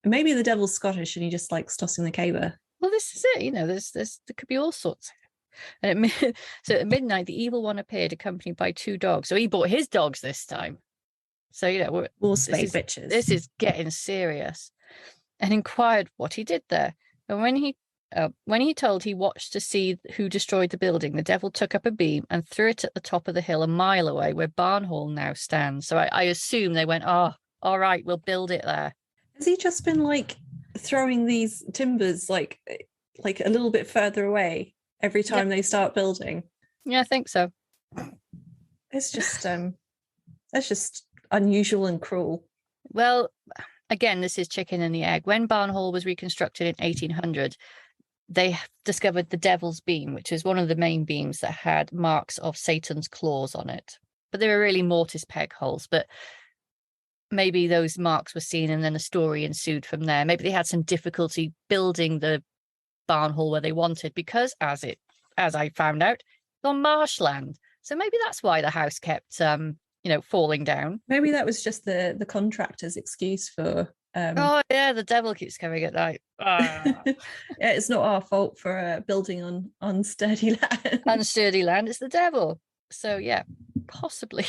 Maybe the devil's Scottish and he just likes tossing the caber. Well, this is it. There could be all sorts. And so at midnight, the evil one appeared, accompanied by 2 dogs. So he brought his dogs this time. So more spade bitches. This is getting serious. And inquired what he did there. And when he told he watched to see who destroyed the building, the devil took up a beam and threw it at the top of the hill a mile away, where Barn Hall now stands. So I assume they went, "Oh, all right, we'll build it there." Has he just been throwing these timbers like a little bit further away every time they start building? Yeah, I think so. It's just that's just unusual and cruel. Well, again, this is chicken and the egg. When Barn Hall was reconstructed in 1800, they discovered the Devil's Beam, which is one of the main beams that had marks of Satan's claws on it. But they were really mortise peg holes. But maybe those marks were seen and then a story ensued from there. Maybe they had some difficulty building the Barn Hall where they wanted because, as I found out, it's on marshland. So maybe that's why the house kept falling down. Maybe that was just the contractor's excuse for oh yeah, the devil keeps coming at night. Yeah, it's not our fault for building on unsturdy land. Unsturdy land, it's the devil. So yeah, possibly.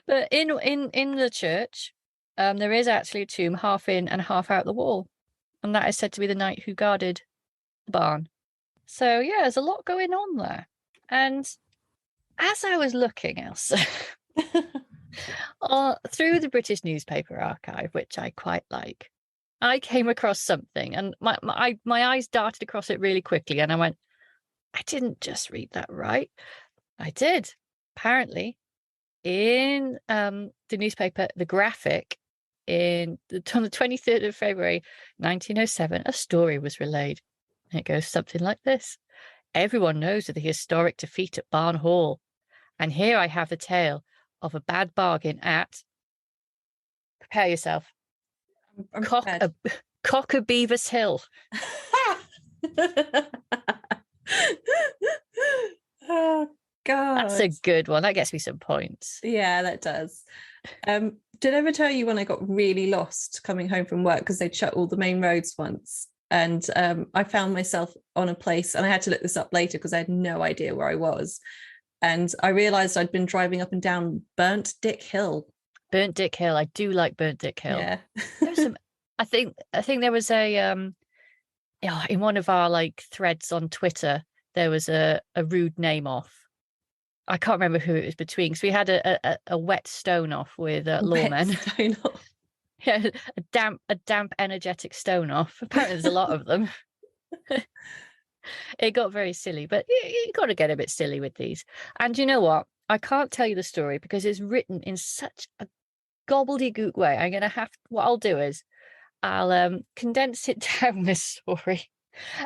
But in the church, there is actually a tomb half in and half out the wall, and that is said to be the knight who guarded the barn. So yeah, there's a lot going on there. And as I was looking, Elsa, through the British newspaper archive, which I quite like, I came across something, and my eyes darted across it really quickly, and I went, I didn't just read that right. I did. Apparently, in the newspaper, The Graphic, on the 23rd of February, 1907, a story was relayed. And it goes something like this. Everyone knows of the historic defeat at Barn Hall. And here I have the tale of a bad bargain at, prepare yourself, Cockabeavis Hill. Oh, God. That's a good one. That gets me some points. Yeah, that does. Did I ever tell you when I got really lost coming home from work because they'd shut all the main roads once? And I found myself on a place, and I had to look this up later because I had no idea where I was. and I realised I'd been driving up and down Burnt Dick Hill. Burnt Dick Hill. I do like Burnt Dick Hill. Yeah. There's some. I think there was a yeah, in one of our like threads on Twitter, there was a rude name off. I can't remember who it was between, because we had a wet stone off with lawmen. Stone off. Yeah, a damp, energetic stone off. Apparently, there's a lot of them. It got very silly, but you got to get a bit silly with these. And you know what? I can't tell you the story because it's written in such a gobbledygook way. I'm gonna have. What I'll do is I'll condense it down, this story,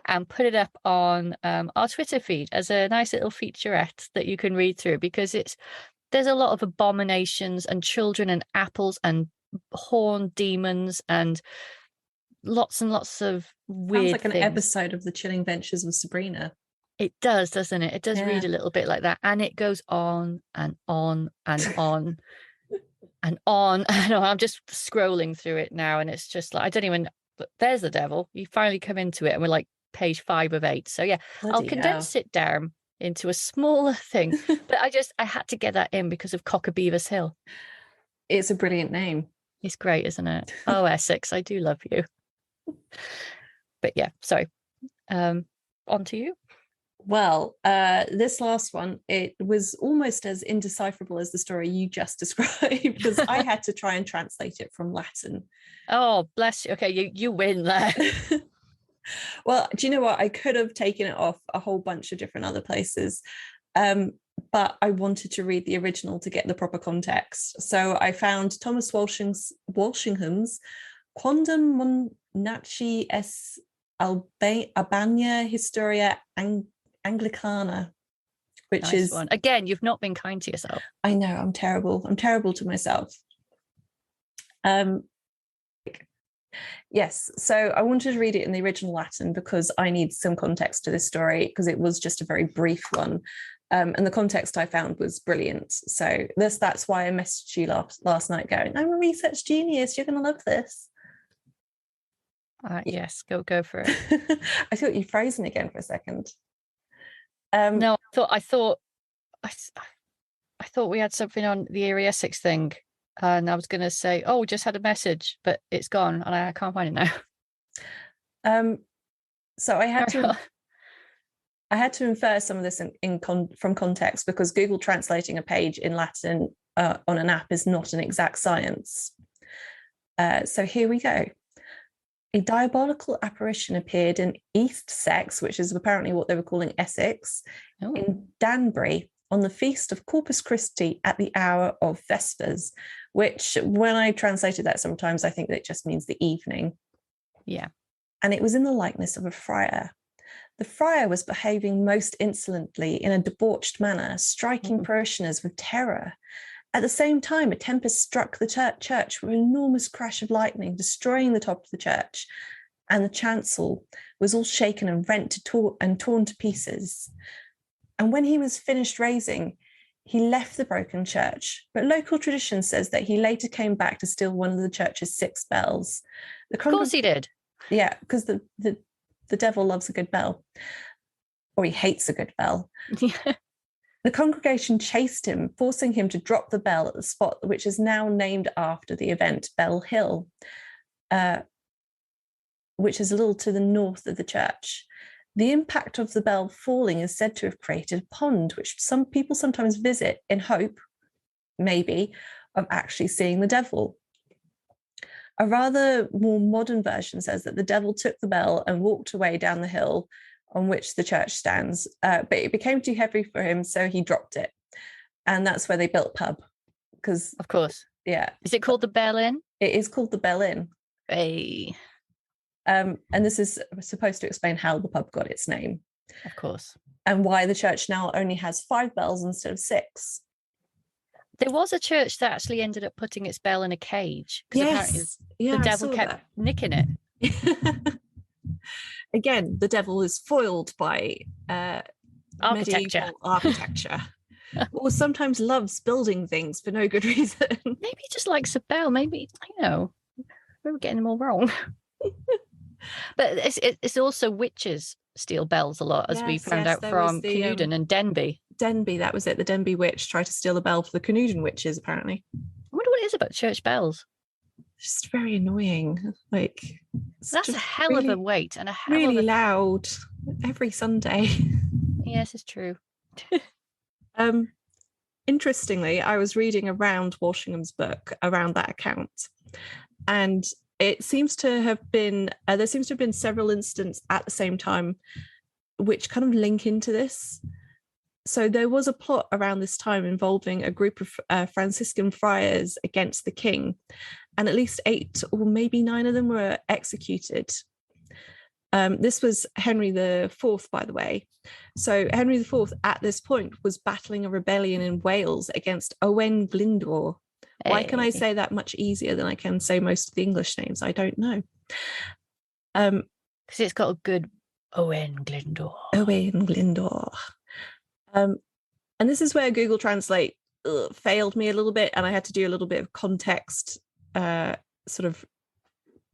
and put it up on our Twitter feed as a nice little featurette that you can read through, because there's a lot of abominations and children and apples and horned demons and lots of weird Sounds like an things. episode of The Chilling Adventures of Sabrina. It does, doesn't it? It does Yeah. read a little bit like that, and it goes on and on and on and on and on. I'm just scrolling through it now, and it's just like, I don't even. But there's the devil. You finally come into it, and we're like page 5 of 8. So yeah, Bloody I'll condense it down into a smaller thing. But I had to get that in because of Cockabeaver's Hill. It's a brilliant name. It's great, isn't it? Oh, Essex, I do love you. But yeah, sorry. On to you. Well, this last one, it was almost as indecipherable as the story you just described, because I had to try and translate it from Latin. Oh, bless you. Okay, you win there. Well, do you know what? I could have taken it off a whole bunch of different other places, but I wanted to read the original to get the proper context. So I found Thomas Walshingham's Quondam Monachi es Albania Historia Anglicana, which Nice is one. Again, you've not been kind to yourself. I know, I'm terrible to myself. Yes, so I wanted to read it in the original Latin because I need some context to this story, because it was just a very brief one, and the context I found was brilliant. So that's why I messaged you last night going, I'm a research genius, you're going to love this. Yes, go for it. I thought you frozen again for a second. No, I thought we had something on the Eerie Essex thing, and I was going to say, oh, we just had a message, but it's gone, and I can't find it now. So I had to infer some of this from context, because Google translating a page in Latin on an app is not an exact science. So here we go. A diabolical apparition appeared in East Sex, which is apparently what they were calling Essex, in Danbury on the feast of Corpus Christi at the hour of Vespers, which when I translated that sometimes I think that it just means the evening. Yeah. And it was in the likeness of a friar. The friar was behaving most insolently in a debauched manner, striking parishioners with terror. At the same time, a tempest struck the church with an enormous crash of lightning, destroying the top of the church, and the chancel was all shaken and rent and torn to pieces. And when he was finished raising, he left the broken church, but local tradition says that he later came back to steal one of the church's 6 bells. Of course he did. Yeah, because the devil loves a good bell, or he hates a good bell. The congregation chased him, forcing him to drop the bell at the spot which is now named after the event, Bell Hill, which is a little to the north of the church. The impact of the bell falling is said to have created a pond, which some people sometimes visit in hope, maybe, of actually seeing the devil. A rather more modern version says that the devil took the bell and walked away down the hill on which the church stands, but it became too heavy for him, so he dropped it. And that's where they built pub. Because, of course. Yeah. Is it called the Bell Inn? It is called the Bell Inn. Hey. And this is supposed to explain how the pub got its name. Of course. And why the church now only has 5 bells instead of 6. There was a church that actually ended up putting its bell in a cage. Yes. Apparently the devil kept nicking it. Again, the devil is foiled by architecture. Or sometimes loves building things for no good reason. Maybe he just likes a bell. Maybe, we're getting them all wrong. But it's also witches steal bells a lot, as we found out from Canewdon and Denby. Denby, that was it. The Denby witch tried to steal the bell for the Canuden witches, apparently. I wonder what it is about church bells. Just very annoying. Like, That's a hell of a weight and a hell really of a loud every Sunday. Yes, it's true. Interestingly, I was reading around Walshingham's book around that account, and it seems to have been there seems to have been several incidents at the same time which kind of link into this. So there was a plot around this time involving a group of Franciscan friars against the king, and at least 8 or maybe 9 of them were executed. This was Henry IV, by the way. So Henry IV at this point was battling a rebellion in Wales against Owain Glyndwr. Hey. Why can I say that much easier than I can say most of the English names? I don't know. Because it's got a good Owain Glyndwr. Owain Glyndwr. And this is where Google Translate failed me a little bit, and I had to do a little bit of context sort of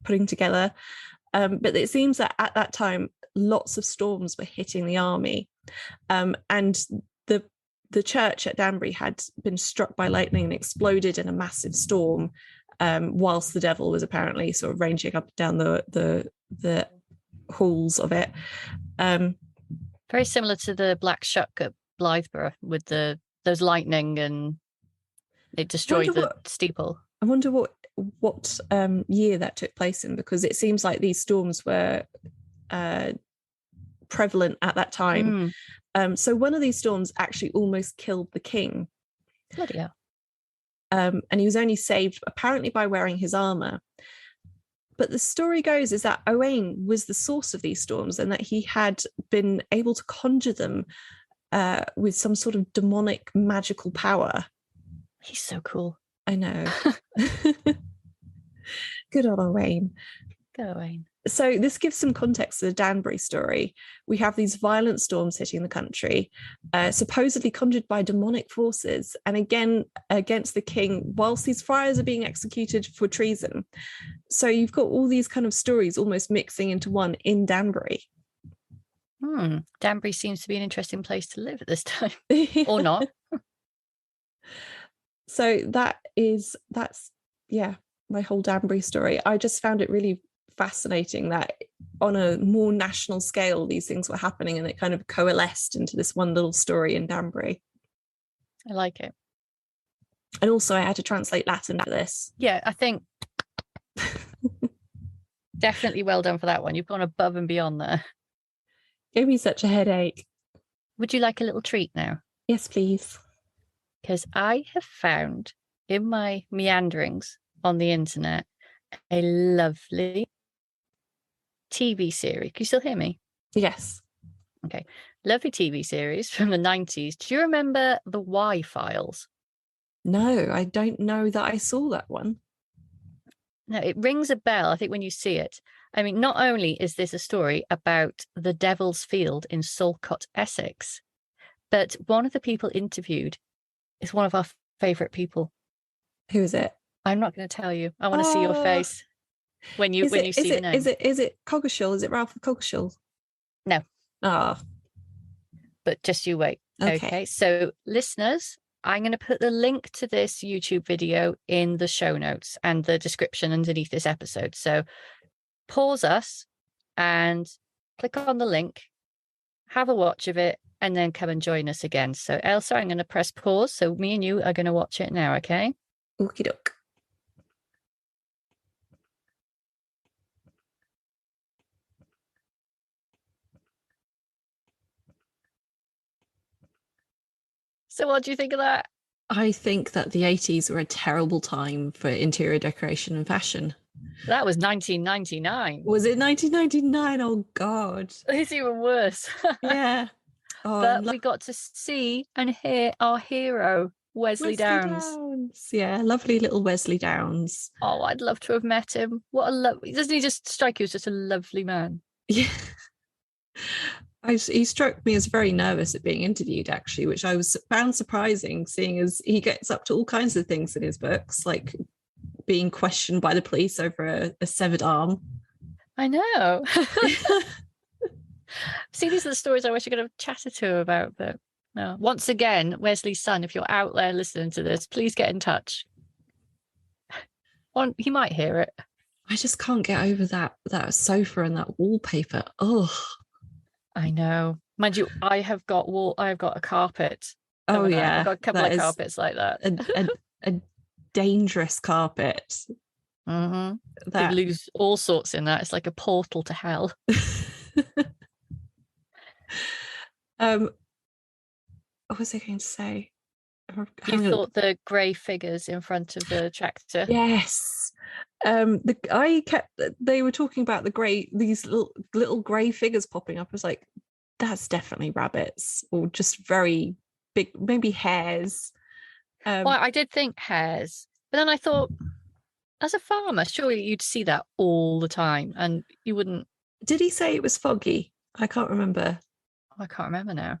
putting together. But it seems that at that time, lots of storms were hitting the army. And the church at Danbury had been struck by lightning and exploded in a massive storm, whilst the devil was apparently sort of ranging up and down the halls of it. Very similar to the Black Shuck at Blytheborough with those lightning, and it destroyed the steeple. I wonder what year that took place in, because it seems like these storms were prevalent at that time. So one of these storms actually almost killed the king. Bloody hell. And he was only saved apparently by wearing his armor. But the story goes is that Owain was the source of these storms, and that he had been able to conjure them with some sort of demonic magical power. He's so cool. I know. Good old Owain. Good Owain. So this gives some context to the Danbury story. We have these violent storms hitting the country, supposedly conjured by demonic forces, and again against the king, whilst these friars are being executed for treason. So you've got all these kind of stories almost mixing into one in Danbury. Danbury seems to be an interesting place to live at this time. Or not. So that's my whole Danbury story. I just found it really fascinating that on a more national scale these things were happening, and it kind of coalesced into this one little story in Danbury. I like it. And also I had to translate Latin for this. Yeah, I think definitely well done for that one. You've gone above and beyond there. Gave me such a headache. Would you like a little treat now? Yes, please. Because I have found in my meanderings on the internet a lovely TV series. Can you still hear me? Yes. Okay. Lovely TV series from the 90s. Do you remember the Y-Files? No, I don't know that I saw that one. No, it rings a bell, I think, when you see it. I mean, not only is this a story about the Devil's Field in Salcott, Essex, but one of the people interviewed is one of our favourite people. Who is it? I'm not going to tell you. I want to see your face when you see the name. Is it Coggeshall? Is it Ralph Coggeshall? No. Ah. But just you wait. Okay. So listeners, I'm going to put the link to this YouTube video in the show notes and the description underneath this episode. So pause us and click on the link, have a watch of it, and then come and join us again. So Elsa, I'm going to press pause. So me and you are going to watch it now, okay? Okie doke. So what do you think of that? I think that the 80s were a terrible time for interior decoration and fashion. That was 1999. Was it 1999? Oh, God. It's even worse. Yeah. Oh, but we got to see and hear our hero, Wesley Downes. Yeah, lovely little Wesley Downes. Oh, I'd love to have met him. What a lovely... Doesn't he just strike you as just a lovely man? Yeah. He struck me as very nervous at being interviewed, actually, which I found surprising, seeing as he gets up to all kinds of things in his books, like being questioned by the police over a severed arm. I know. See, these are the stories I wish I could have chatted to him about, but No. Once again, Wesley's son, if you're out there listening to this, please get in touch. He might hear it. I just can't get over that sofa and that wallpaper. Oh, I know. Mind you, I've got a carpet. oh I've yeah, got a couple that of is carpets like that. a dangerous carpet. Mm-hmm. Could That lose all sorts in that. It's like a portal to hell. what was I going to say? You thought the grey figures in front of the tractor? Yes. They were talking about these little grey figures popping up. I was like, that's definitely rabbits, or just very big, maybe hares. Well, I did think hares, but then I thought, as a farmer, surely you'd see that all the time, and you wouldn't. Did he say it was foggy? I can't remember. I can't remember now.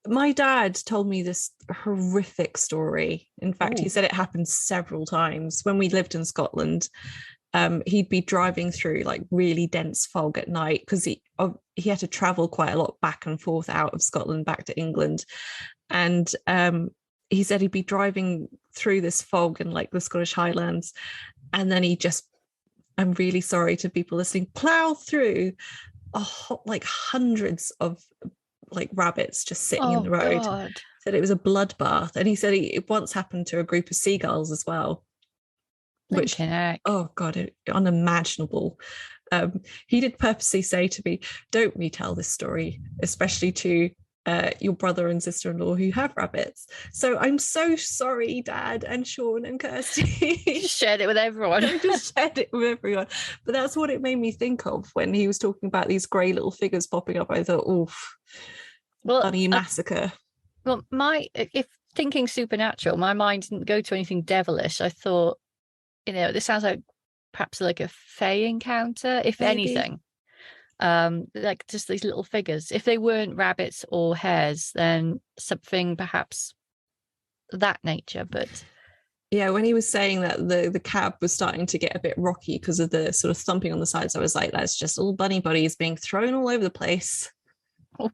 My dad told me this horrific story. In fact, he Ooh. said it happened several times when we lived in Scotland. He'd be driving through like really dense fog at night because he had to travel quite a lot back and forth out of Scotland back to England, and he said he'd be driving through this fog in like the Scottish Highlands, and then he just, I'm really sorry to people listening, plow through like hundreds of like rabbits just sitting in the road. God. Said it was a bloodbath, and he said it once happened to a group of seagulls as well, which, oh god, unimaginable. He did purposely say to me, don't retell this story, especially to your brother and sister-in-law who have rabbits. So I'm so sorry, Dad and Sean and Kirsty. Just shared it with everyone. I just shared it with everyone. But that's what it made me think of when he was talking about these grey little figures popping up. I thought, oof, bloody massacre. Well, if thinking supernatural, my mind didn't go to anything devilish. I thought, this sounds like perhaps like a fae encounter, if Maybe. anything. Like just these little figures. If they weren't rabbits or hares, then something perhaps that nature. But yeah, when he was saying that the cab was starting to get a bit rocky because of the sort of thumping on the sides, I was like, that's just all bunny bodies being thrown all over the place. Oh,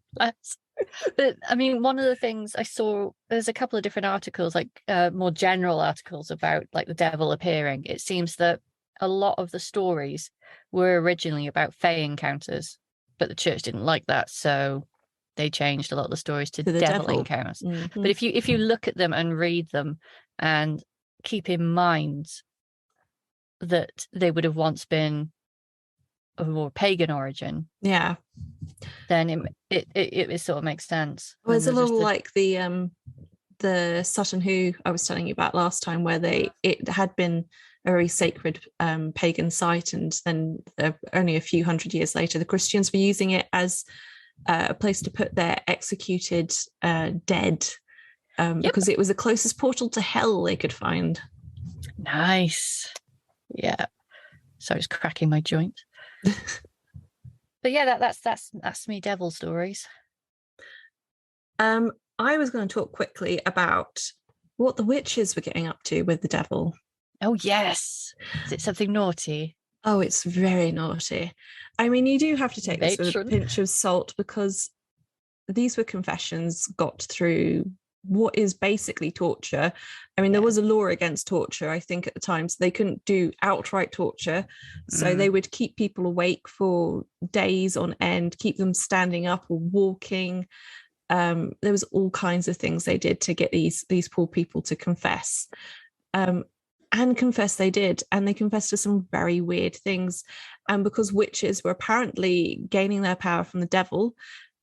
but I mean, one of the things I saw, there's a couple of different articles, like more general articles about like the devil appearing. It seems that a lot of the stories were originally about fae encounters, but the church didn't like that, so they changed a lot of the stories to the devil encounters. Mm-hmm. But if you look at them and read them and keep in mind that they would have once been of a more pagan origin, yeah, then it sort of makes sense. Well, it's a little like the Sutton Hoo I was telling you about last time, where it had been a very sacred pagan site, and then only a few hundred years later, the Christians were using it as a place to put their executed dead, because it was the closest portal to hell they could find. Nice. Yeah. So I was cracking my joint. But yeah, that's me devil stories. I was going to talk quickly about what the witches were getting up to with the devil. Oh yes. Is it something naughty? Oh, it's very naughty. I mean, you do have to take this with a pinch of salt, because these were confessions got through what is basically torture. I mean, there was a law against torture, I think, at the time, so they couldn't do outright torture. So they would keep people awake for days on end, keep them standing up or walking. There was all kinds of things they did to get these poor people to confess. And confess they did, and they confessed to some very weird things. And because witches were apparently gaining their power from the devil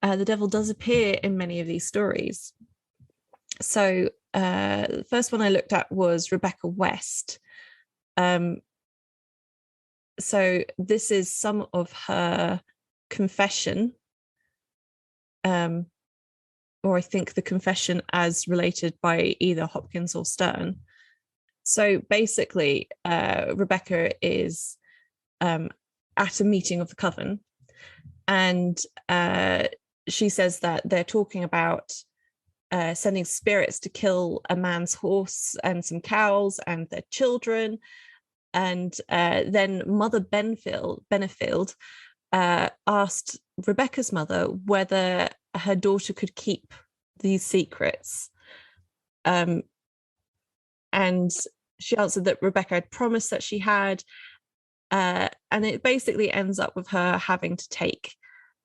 does appear in many of these stories. So the first one I looked at was Rebecca West. So this is some of her confession, or I think the confession as related by either Hopkins or Stern. So basically, Rebecca is at a meeting of the coven, and she says that they're talking about sending spirits to kill a man's horse and some cows and their children. And then Mother Benefield asked Rebecca's mother whether her daughter could keep these secrets? And she answered that Rebecca had promised that she had, and it basically ends up with her having to take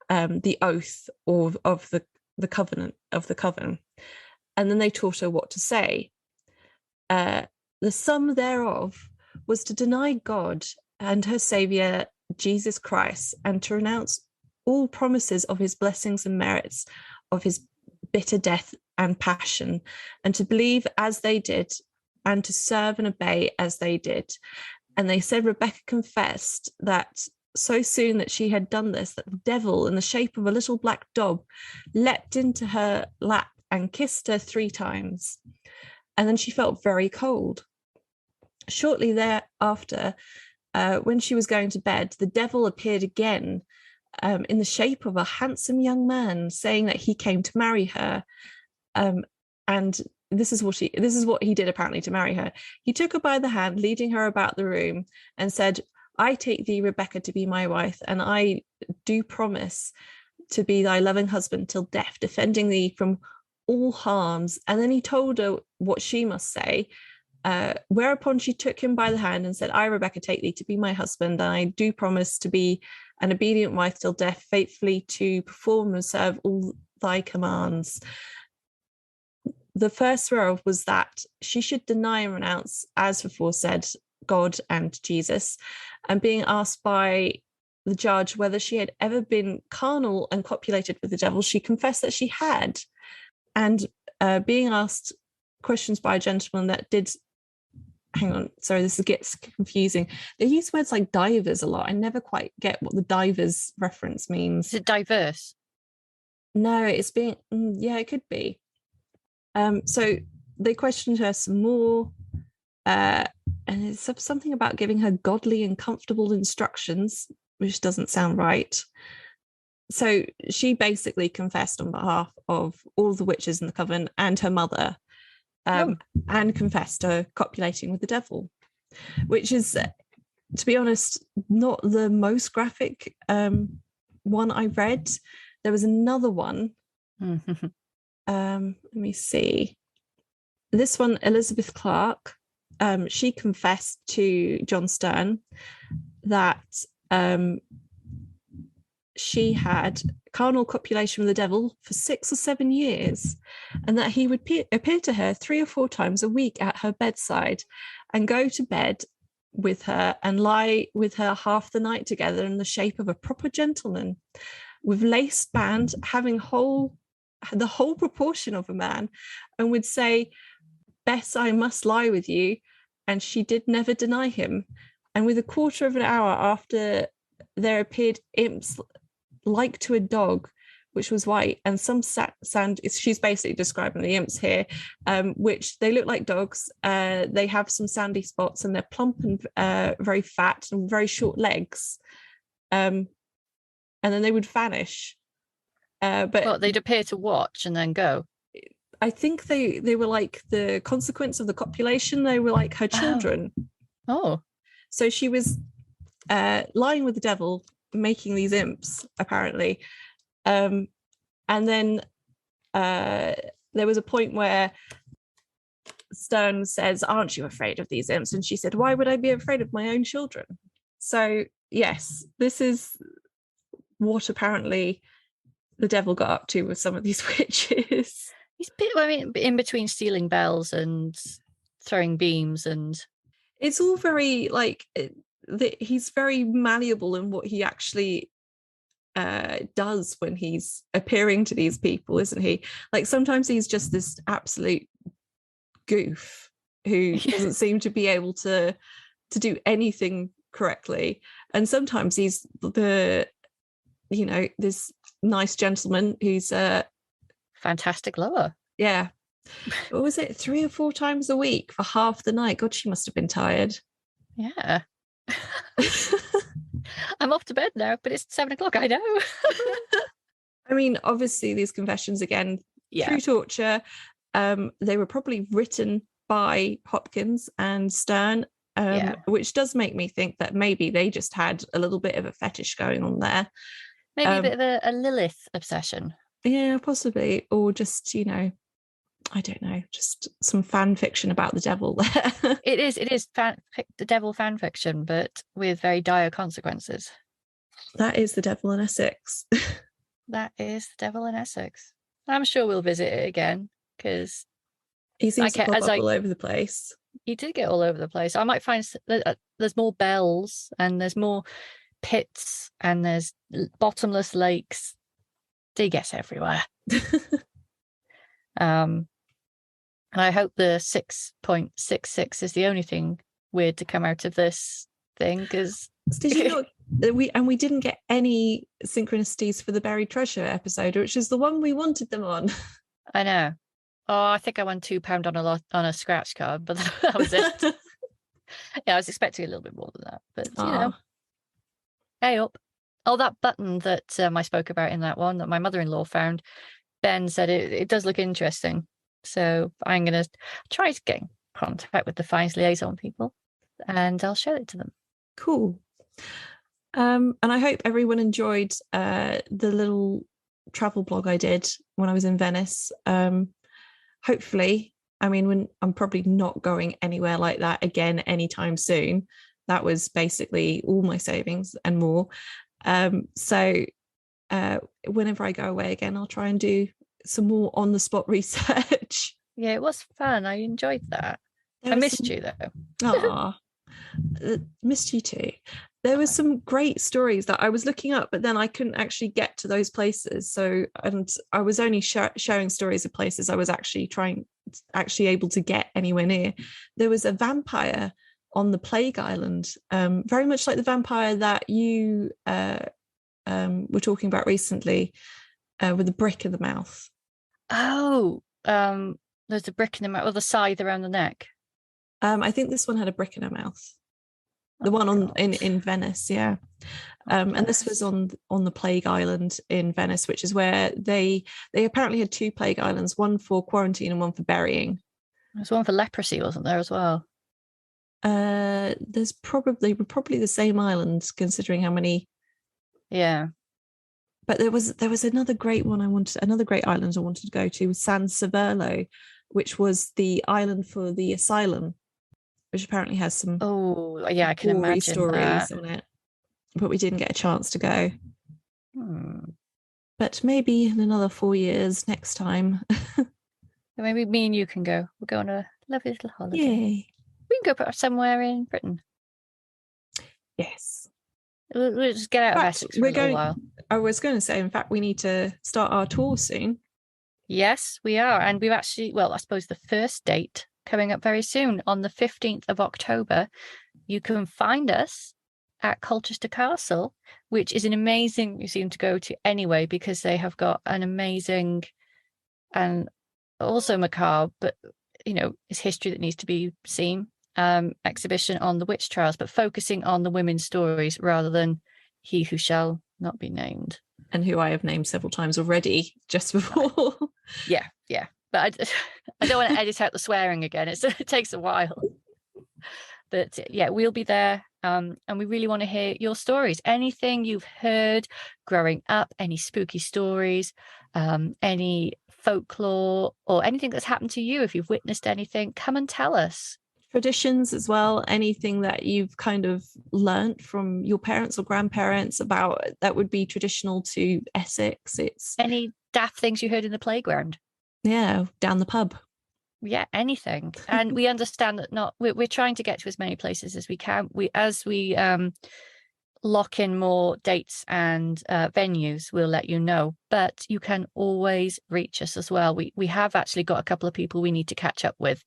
the oath of the covenant of the coven, and then they taught her what to say. The sum thereof was to deny God and her Saviour Jesus Christ, and to renounce all promises of his blessings and merits, of his bitter death and passion, and to believe as they did, and to serve and obey as they did. And they said Rebecca confessed that so soon that she had done this, that the devil, in the shape of a little black dog, leapt into her lap and kissed her 3 times. And then she felt very cold. Shortly thereafter, when she was going to bed, the devil appeared again, in the shape of a handsome young man, saying that he came to marry her. And this is what he did apparently to marry her. He took her by the hand, leading her about the room, and said, I take thee, Rebecca, to be my wife, and I do promise to be thy loving husband till death, defending thee from all harms. And then he told her what she must say, whereupon she took him by the hand and said, I, Rebecca, take thee to be my husband, and I do promise to be an obedient wife till death, faithfully to perform and serve all thy commands. The first whereof was that she should deny and renounce, as before said, God and Jesus. And being asked by the judge whether she had ever been carnal and copulated with the devil, she confessed that she had. And being asked questions by a gentleman that did, hang on, sorry, this gets confusing. They use words like divers a lot. I never quite get what the divers reference means. Is it diverse? No, it's being, yeah, it could be. So they questioned her some more, and it's something about giving her godly and comfortable instructions, which doesn't sound right. So she basically confessed on behalf of all the witches in the coven and her mother, and confessed to copulating with the devil, which is, to be honest, not the most graphic one I read. There was another one. Let me see. This one, Elizabeth Clark, she confessed to John Stern that she had carnal copulation with the devil for 6 or 7 years, and that he would appear to her 3 or 4 times a week at her bedside and go to bed with her and lie with her half the night together in the shape of a proper gentleman, with laced band, having the whole proportion of a man, and would say, Bess, I must lie with you. And she did never deny him. And with a quarter of an hour after, there appeared imps like to a dog, which was white, and some sand. She's basically describing the imps here, which they look like dogs. They have some sandy spots, and they're plump and very fat and very short legs. And then they would vanish. But they'd appear to watch and then go. I think they were like the consequence of the copulation. They were like her children. Oh. So she was lying with the devil, making these imps, apparently. And then there was a point where Stern says, aren't you afraid of these imps? And she said, why would I be afraid of my own children? So, yes, this is what apparently the devil got up to with some of these witches. He's in between stealing bells and throwing beams, and it's all very like he's very malleable in what he actually does when he's appearing to these people, isn't he? Like sometimes he's just this absolute goof who doesn't seem to be able to anything correctly, and sometimes he's this nice gentleman who's a fantastic lover. Yeah. What was it? 3 or 4 times a week for half the night? God, she must have been tired. Yeah. I'm off to bed now, but it's 7 o'clock. I know. I mean, obviously, these confessions again through torture. They were probably written by Hopkins and Stern, which does make me think that maybe they just had a little bit of a fetish going on there. Maybe a bit of a Lilith obsession. Yeah, possibly. Or just, I don't know, just some fan fiction about the devil there. It is the devil fan fiction, but with very dire consequences. That is the devil in Essex. That is the devil in Essex. I'm sure we'll visit it again because He seems to pop as up I all over the place. he did get all over the place. I might find there's more bells and there's more pits and there's bottomless lakes. He gets everywhere. And I hope the 6.66 is the only thing weird to come out of this thing because Did you not? We didn't get any synchronicities for the buried treasure episode, which is the one we wanted them on. I know. Oh, I think I won £2 on a scratch card, but that was it. Yeah, I was expecting a little bit more than that, but hey up. Oh, that button that I spoke about in that one that my mother-in-law found. Ben said it does look interesting, so I'm going to try to get in contact with the Finds Liaison people, and I'll show it to them. Cool. And I hope everyone enjoyed the little travel blog I did when I was in Venice. Hopefully, I mean, when I'm probably not going anywhere like that again anytime soon. That was basically all my savings and more. So whenever I go away again, I'll try and do some more on the spot research. Yeah, it was fun. I enjoyed that. I missed you though. Ah, missed you too. There was some great stories that I was looking up, but then I couldn't actually get to those places. So, and I was only showing stories of places I was actually able to get anywhere near. There was a vampire on the Plague Island, very much like the vampire that you were talking about recently, with a brick in the mouth. Oh, there's a brick in the mouth, or the scythe around the neck. I think this one had a brick in her mouth. The one in Venice, yeah. And this was on the Plague Island in Venice, which is where they apparently had two Plague Islands, one for quarantine and one for burying. There's one for leprosy, wasn't there, as well? There's probably the same island, considering how many. Yeah. But there was another great one another great island I wanted to go to, was San Severlo, which was the island for the asylum, which apparently has some I can imagine stories that on it, but we didn't get a chance to go. But maybe in another 4 years next time. Maybe me and you can go. We'll go on a lovely little holiday. Yay. We can go somewhere in Britain. Yes. We'll just get out of Essex for a little while. I was going to say, in fact, we need to start our tour soon. Yes, we are. And we've actually, I suppose the first date coming up very soon on the 15th of October. You can find us at Colchester Castle, which is an amazing museum to go to anyway, because they have got an amazing and also macabre, but it's history that needs to be seen, exhibition on the witch trials, but focusing on the women's stories rather than he who shall not be named, and who I have named several times already just before. Yeah, but I don't want to edit out the swearing again. It takes a while. But yeah, we'll be there, and we really want to hear your stories. Anything you've heard growing up, any spooky stories, any folklore, or anything that's happened to you. If you've witnessed anything, come and tell us. Traditions as well, anything that you've kind of learnt from your parents or grandparents about that would be traditional to Essex. It's any daft things you heard in the playground. Yeah, down the pub. Yeah, anything. And we understand that we're trying to get to as many places as we can. As we lock in more dates and venues, we'll let you know. But you can always reach us as well. We have actually got a couple of people we need to catch up with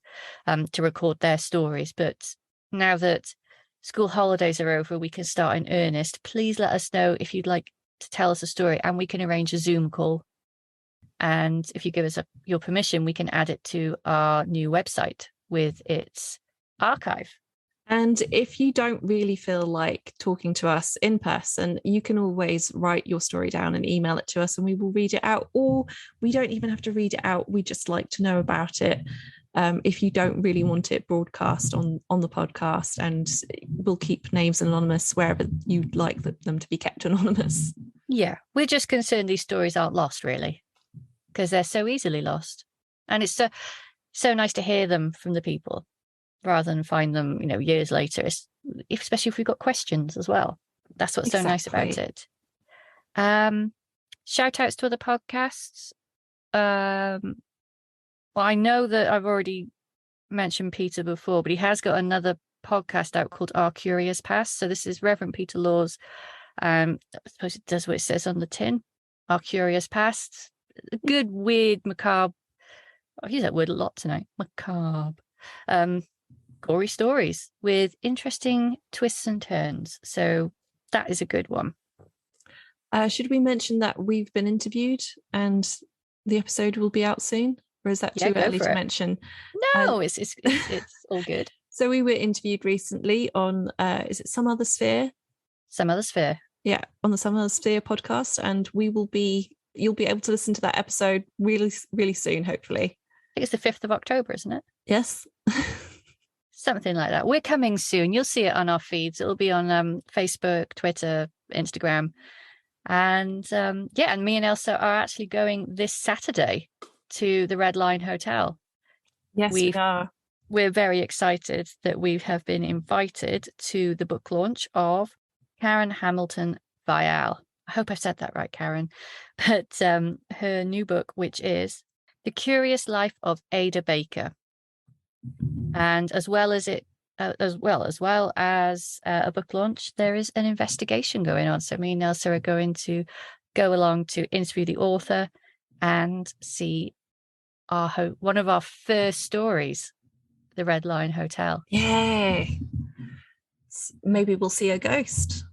to record their stories. But now that school holidays are over, we can start in earnest. Please let us know if you'd like to tell us a story, and we can arrange a Zoom call. And if you give us your permission, we can add it to our new website with its archive. And if you don't really feel like talking to us in person, you can always write your story down and email it to us, and we will read it out. Or we don't even have to read it out. We just like to know about it. If you don't really want it broadcast on the podcast, and we'll keep names anonymous wherever you'd like them to be kept anonymous. Yeah, we're just concerned these stories aren't lost, really. because they're so easily lost. And it's so nice to hear them from the people rather than find them, years later, especially if we've got questions as well. That's what's so nice about it. Shout outs to other podcasts. Well, I know that I've already mentioned Peter before, but he has got another podcast out called Our Curious Past. So this is Reverend Peter Law's. I suppose it does what it says on the tin. Our Curious Past. A good, weird, macabre. I use that word a lot tonight. Macabre. Gory stories with interesting twists and turns. So that is a good one. Should we mention that we've been interviewed and the episode will be out soon? Or is that too early to mention? No, it's all good. So we were interviewed recently on, is it Some Other Sphere? Some Other Sphere. Yeah, on the Some Other Sphere podcast. And you'll be able to listen to that episode really, really soon, hopefully. I think it's the 5th of October, isn't it? Yes. Something like that. We're coming soon. You'll see it on our feeds. It'll be on Facebook, Twitter, Instagram. And and me and Elsa are actually going this Saturday to the Red Line Hotel. Yes, we are. We're very excited that we have been invited to the book launch of Karen Hamilton Vial. I hope I've said that right, Karen. But her new book, which is The Curious Life of Ada Baker. And as well as a book launch, there is an investigation going on. So me and Elsa are going to go along to interview the author and see one of our first stories, the Red Line Hotel. Yeah. Maybe we'll see a ghost.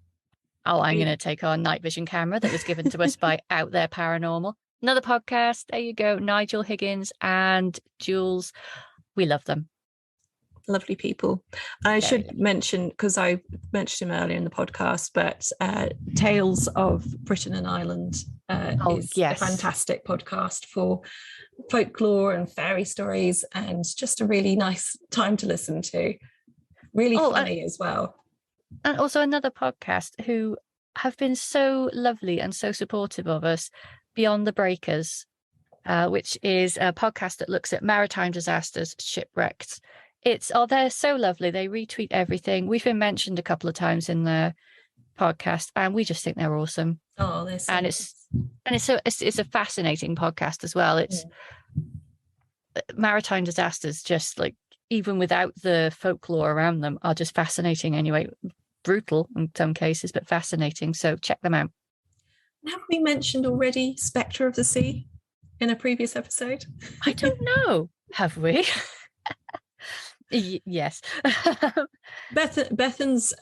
Oh, I'm going to take our night vision camera that was given to us by Out There Paranormal. Another podcast. There you go. Nigel Higgins and Jules. We love them. Lovely people. I should mention, because I mentioned him earlier in the podcast, but Tales of Britain and Ireland is a fantastic podcast for folklore and fairy stories, and just a really nice time to listen to. Really funny as well. And also another podcast who have been so lovely and so supportive of us, Beyond the Breakers, which is a podcast that looks at maritime disasters, shipwrecks. They're so lovely. They retweet everything. We've been mentioned a couple of times in their podcast, and we just think they're awesome. Oh, they're so it's a fascinating podcast as well. It's maritime disasters, just like, even without the folklore around them, are just fascinating anyway. Brutal in some cases, but fascinating. So check them out. Have we mentioned already Spectre of the Sea in a previous episode? I don't know. Have we? Yes. Bethan's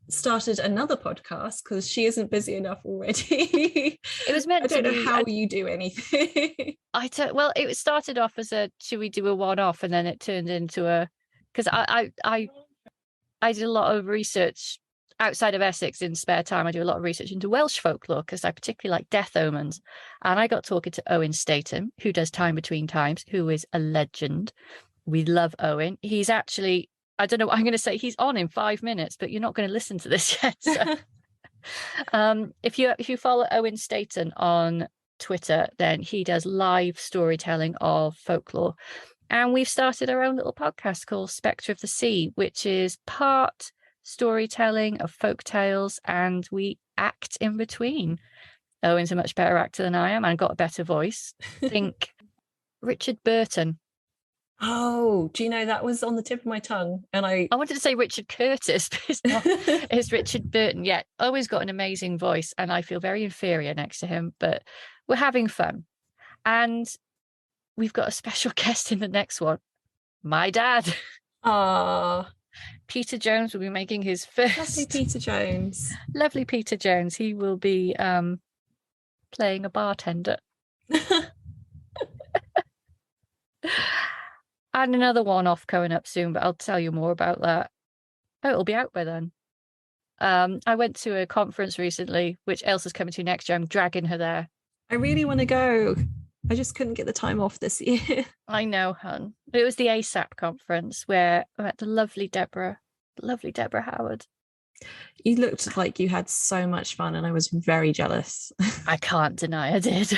started another podcast because she isn't busy enough already. It was meant to be. I don't know how you do anything. Well, it started off as should we do a one-off, and then it turned into because I did a lot of research outside of Essex in spare time. I do a lot of research into Welsh folklore because I particularly like death omens. And I got talking to Owen Statham, who does Time Between Times, who is a legend. We love Owen. He's actually, I don't know what I'm going to say. He's on in 5 minutes, but you're not going to listen to this yet. So. If you follow Owen Statham on Twitter, then he does live storytelling of folklore. And we've started our own little podcast called Spectre of the Sea, which is part storytelling of folk tales, and we act in between. Owen's a much better actor than I am, and got a better voice. Think Richard Burton. Oh, do you know, that was on the tip of my tongue, and I wanted to say Richard Curtis, but it's not. It's Richard Burton. Yeah, Owen's got an amazing voice, and I feel very inferior next to him, but we're having fun. And we've got a special guest in the next one. My dad. Ah. Peter Jones will be making his first. Lovely Peter Jones. Lovely Peter Jones. He will be playing a bartender. And another one-off coming up soon, but I'll tell you more about that. Oh, it'll be out by then. I went to a conference recently, which Elsa's coming to next year. I'm dragging her there. I really want to go. I just couldn't get the time off this year. I know, hun. It was the ASAP conference where I met the lovely Deborah Howard. You looked like you had so much fun, and I was very jealous. I can't deny I did.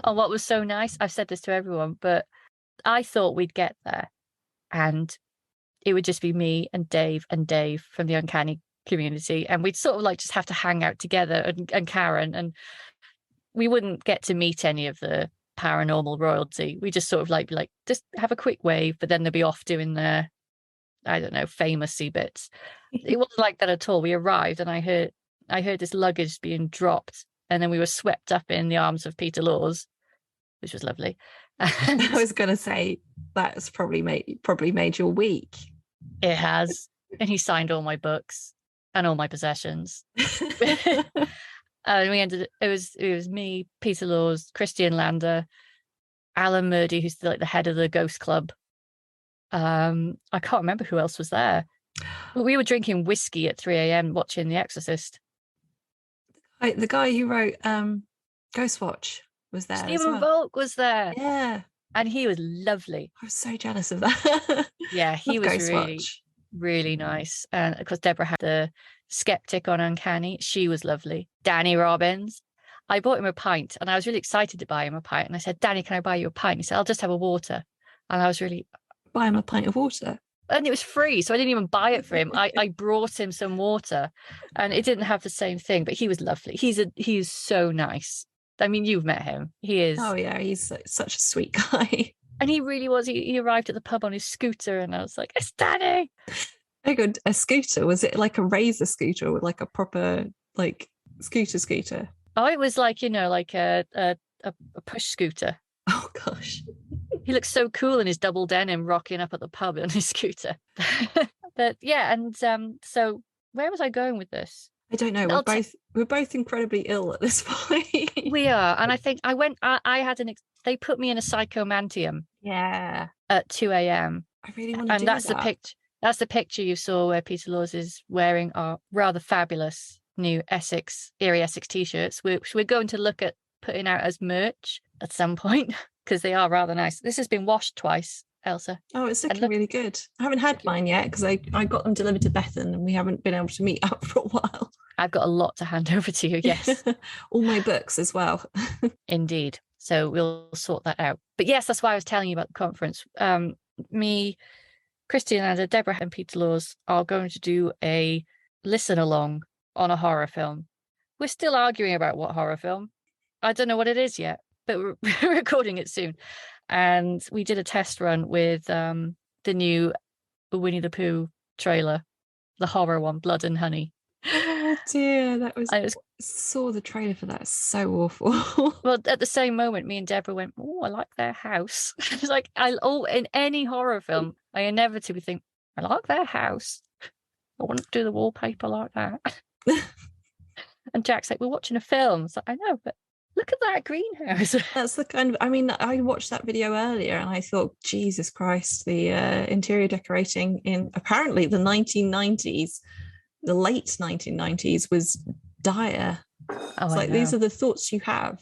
And what was so nice, I've said this to everyone, but I thought we'd get there and it would just be me and Dave from the Uncanny community. And we'd sort of like just have to hang out together and Karen, and we wouldn't get to meet any of the paranormal royalty. We just sort of like, just have a quick wave, but then they'll be off doing their, I don't know, famous-y bits. It wasn't like that at all. We arrived and I heard this luggage being dropped, and then we were swept up in the arms of Peter Laws, which was lovely. I was going to say that's probably made your week. It has. And he signed all my books and all my possessions. And we ended. It was me, Peter Laws, Christian Lander, Alan Murdy, who's like the head of the Ghost Club. I can't remember who else was there. But we were drinking whiskey at 3 a.m. watching The Exorcist. The guy who wrote Ghostwatch was there. Stephen Volk was there. Yeah. And he was lovely. I was so jealous of that. Yeah, he was really, really nice. And of course, Deborah had the skeptic on Uncanny. She was lovely. Danny Robbins. I bought him a pint and I was really excited to buy him a pint. And I said, Danny, can I buy you a pint? He said, I'll just have a water. And I was really... Buy him a pint of water? And it was free, so I didn't even buy it for him. I brought him some water and it didn't have the same thing, but he was lovely. He's so nice. I mean, you've met him. He is. Oh, yeah, he's such a sweet guy. And he really was. He arrived at the pub on his scooter and I was like, it's Danny. Very good. A scooter? Was it like a razor scooter or like a proper like scooter? Oh, it was like, like a push scooter. Oh, gosh. He looks so cool in his double denim rocking up at the pub on his scooter. But yeah, and so where was I going with this? I don't know. We're both incredibly ill at this point. We are. And I think I had they put me in a psychomantium. Yeah. At 2 a.m. I really want to and do that's that. That's the picture you saw where Peter Laws is wearing our rather fabulous new Eerie Essex t-shirts, which we're going to look at putting out as merch at some point because they are rather nice. This has been washed twice, Elsa. Oh, it's looking really good. I haven't had mine yet because I got them delivered to Bethan and we haven't been able to meet up for a while. I've got a lot to hand over to you, yes. All my books as well. Indeed. So we'll sort that out. But yes, that's why I was telling you about the conference. Me, Christian Lander, Deborah and Peter Laws are going to do a listen along on a horror film. We're still arguing about what horror film. I don't know what it is yet, but we're recording it soon. And we did a test run with the new Winnie the Pooh trailer, the horror one, Blood and Honey. Oh dear, I saw the trailer for that. It's so awful. Well, at the same moment, me and Deborah went, "Oh, I like their house." It's like in any horror film, I inevitably think, "I like their house. I wouldn't do the wallpaper like that." And Jack's like, "We're watching a film." So I know, but look at that greenhouse. That's the kind of, I mean, I watched that video earlier and I thought, Jesus Christ, the interior decorating in apparently the 1990s, the late 1990s was dire. It's like, these are the thoughts you have.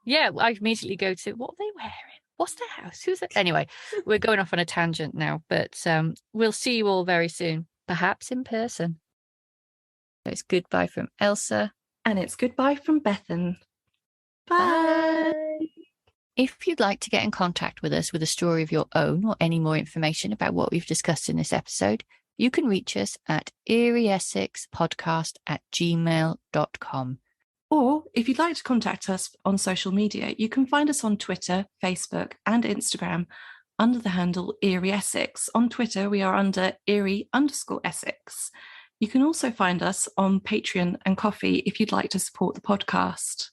Yeah, I immediately go to, what are they wearing? What's their house? Who's it? Anyway, we're going off on a tangent now, but we'll see you all very soon, perhaps in person. So it's goodbye from Elsa. And it's goodbye from Bethan. Bye. If you'd like to get in contact with us with a story of your own or any more information about what we've discussed in this episode, you can reach us at eerieessexpodcast@gmail.com. Or if you'd like to contact us on social media, you can find us on Twitter, Facebook and Instagram under the handle Eerie Essex. On Twitter, we are under Eerie_Essex. You can also find us on Patreon and Ko-fi if you'd like to support the podcast.